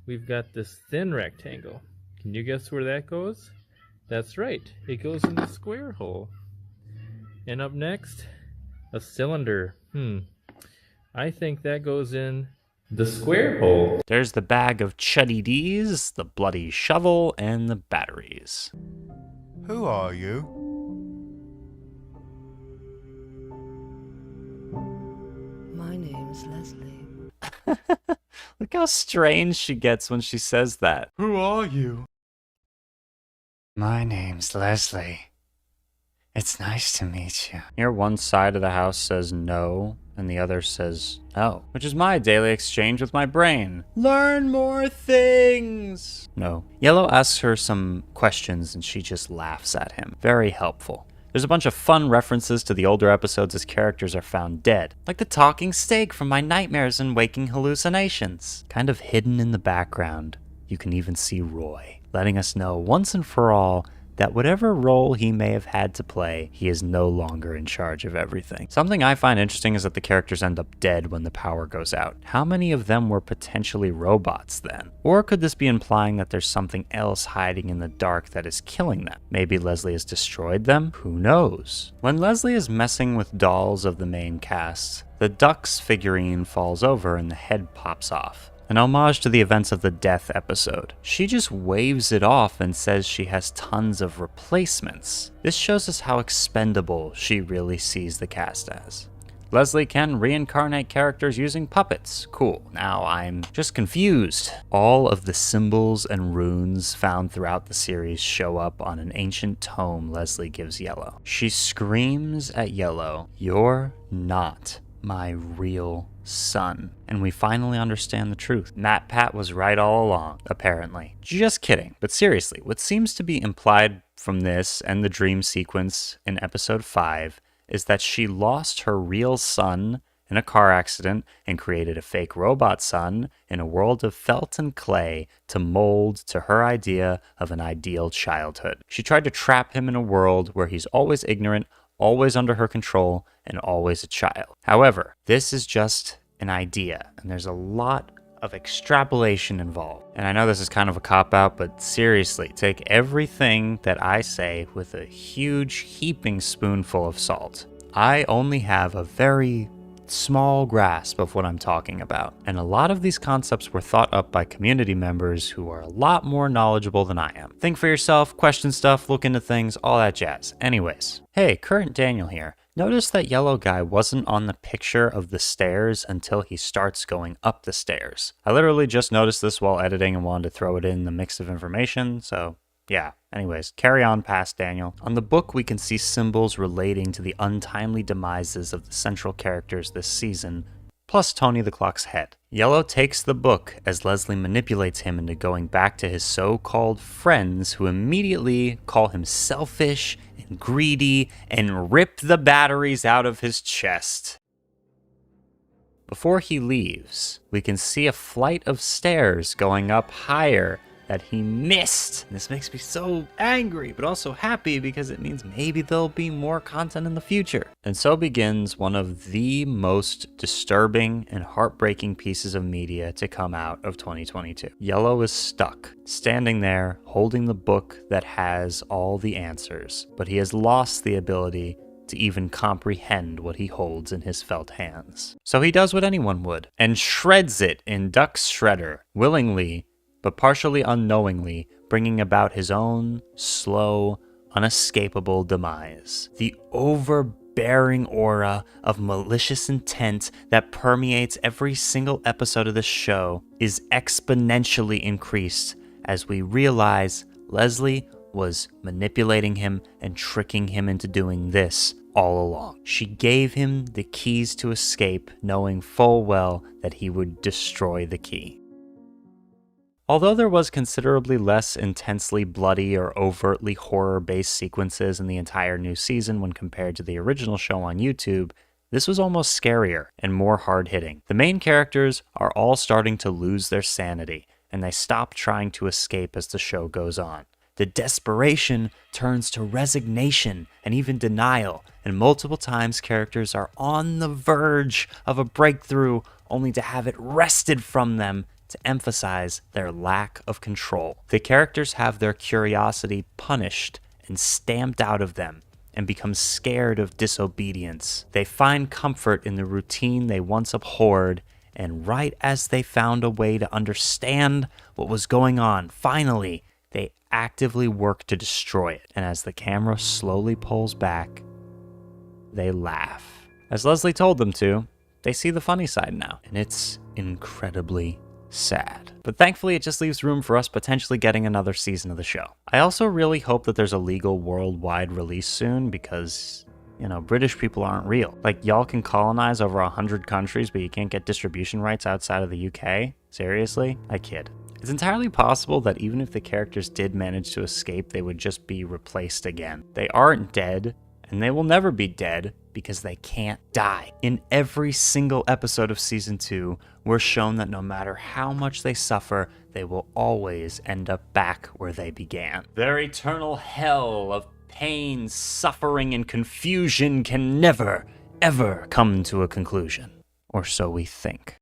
we've got this thin rectangle. Can you guess where that goes? That's right, it goes in the square hole. And up next, a cylinder. I think that goes in the square hole. There's the bag of Chuddy D's, the bloody shovel, and the batteries. Who are you? My name's Leslie. Look how strange she gets when she says that. Who are you? My name's Leslie. It's nice to meet you. Here, one side of the house says no, and the other says no, which is my daily exchange with my brain. Learn more things! No. Yellow asks her some questions, and she just laughs at him. Very helpful. There's a bunch of fun references to the older episodes as characters are found dead, like the talking steak from my nightmares and waking hallucinations. Kind of hidden in the background, you can even see Roy, letting us know once and for all that whatever role he may have had to play, he is no longer in charge of everything. Something I find interesting is that the characters end up dead when the power goes out. How many of them were potentially robots then? Or could this be implying that there's something else hiding in the dark that is killing them? Maybe Leslie has destroyed them? Who knows? When Leslie is messing with dolls of the main cast, the Ducks figurine falls over and the head pops off. An homage to the events of the Death episode. She just waves it off and says she has tons of replacements. This shows us how expendable she really sees the cast as. Leslie can reincarnate characters using puppets. Cool. Now I'm just confused. All of the symbols and runes found throughout the series show up on an ancient tome Leslie gives Yellow. She screams at Yellow, "You're not my real son." And we finally understand the truth. MatPat was right all along, apparently. Just kidding. But seriously, what seems to be implied from this and the dream sequence in episode 5 is that she lost her real son in a car accident and created a fake robot son in a world of felt and clay to mold to her idea of an ideal childhood. She tried to trap him in a world where he's always ignorant, always under her control, and always a child. However, this is just an idea, and there's a lot of extrapolation involved. And I know this is kind of a cop-out, but seriously, take everything that I say with a huge heaping spoonful of salt. I only have a very small grasp of what I'm talking about, and a lot of these concepts were thought up by community members who are a lot more knowledgeable than I am. Think for yourself, question stuff, look into things, all that jazz. Anyways, hey, Current Daniel here. Notice that yellow guy wasn't on the picture of the stairs until he starts going up the stairs. I literally just noticed this while editing and wanted to throw it in the mix of information, so yeah. Anyways, carry on past Daniel. On the book, we can see symbols relating to the untimely demises of the central characters this season, plus Tony the Clock's head. Yellow takes the book as Leslie manipulates him into going back to his so-called friends, who immediately call him selfish and greedy and rip the batteries out of his chest. Before he leaves, we can see a flight of stairs going up higher that he missed. This makes me so angry, but also happy because it means maybe there'll be more content in the future. And so begins one of the most disturbing and heartbreaking pieces of media to come out of 2022. Yellow is stuck, standing there, holding the book that has all the answers, but he has lost the ability to even comprehend what he holds in his felt hands. So he does what anyone would, and shreds it in Duck's shredder, willingly, but partially unknowingly, bringing about his own slow, unescapable demise. The overbearing aura of malicious intent that permeates every single episode of this show is exponentially increased as we realize Leslie was manipulating him and tricking him into doing this all along. She gave him the keys to escape, knowing full well that he would destroy the key. Although there was considerably less intensely bloody or overtly horror-based sequences in the entire new season when compared to the original show on YouTube, this was almost scarier and more hard-hitting. The main characters are all starting to lose their sanity, and they stop trying to escape as the show goes on. The desperation turns to resignation and even denial, and multiple times characters are on the verge of a breakthrough only to have it wrested from them to emphasize their lack of control. The characters have their curiosity punished and stamped out of them and become scared of disobedience. They find comfort in the routine they once abhorred, and right as they found a way to understand what was going on, finally, they actively work to destroy it. And as the camera slowly pulls back, they laugh. As Leslie told them to, they see the funny side now, and it's incredibly sad. But thankfully, it just leaves room for us potentially getting another season of the show. I also really hope that there's a legal worldwide release soon because, British people aren't real. Like, y'all can colonize over 100 countries, but you can't get distribution rights outside of the UK? Seriously? I kid. It's entirely possible that even if the characters did manage to escape, they would just be replaced again. They aren't dead, And they will never be dead because they can't die. In every single episode of Season 2, we're shown that no matter how much they suffer, they will always end up back where they began. Their eternal hell of pain, suffering, and confusion can never, ever come to a conclusion. Or so we think.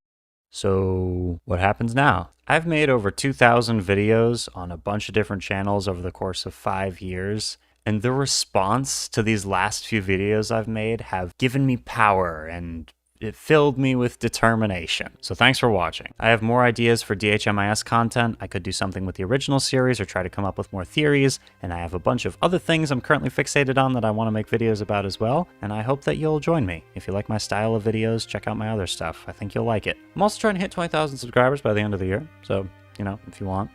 So, what happens now? I've made over 2,000 videos on a bunch of different channels over the course of 5 years, and the response to these last few videos I've made have given me power and it filled me with determination. So thanks for watching. I have more ideas for DHMIS content. I could do something with the original series or try to come up with more theories, and I have a bunch of other things I'm currently fixated on that I want to make videos about as well, and I hope that you'll join me. If you like my style of videos, check out my other stuff. I think you'll like it. I'm also trying to hit 20,000 subscribers by the end of the year, so, you know, if you want,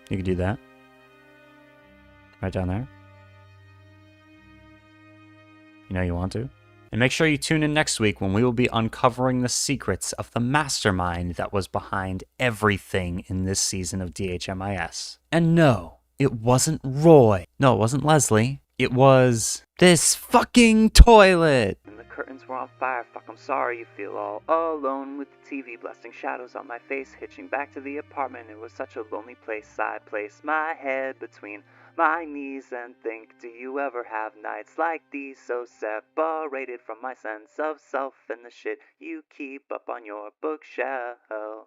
you can do that. Right down there. You know you want to. And make sure you tune in next week when we will be uncovering the secrets of the mastermind that was behind everything in this season of DHMIS. And no, it wasn't Roy. No, it wasn't Leslie. It was this fucking toilet. And the curtains were on fire. Fuck, I'm sorry you feel all alone with the TV blasting shadows on my face. Hitching back to the apartment, it was such a lonely place. I placed my head between my knees and think, do you ever have nights like these, so separated from my sense of self and the shit you keep up on your bookshelf?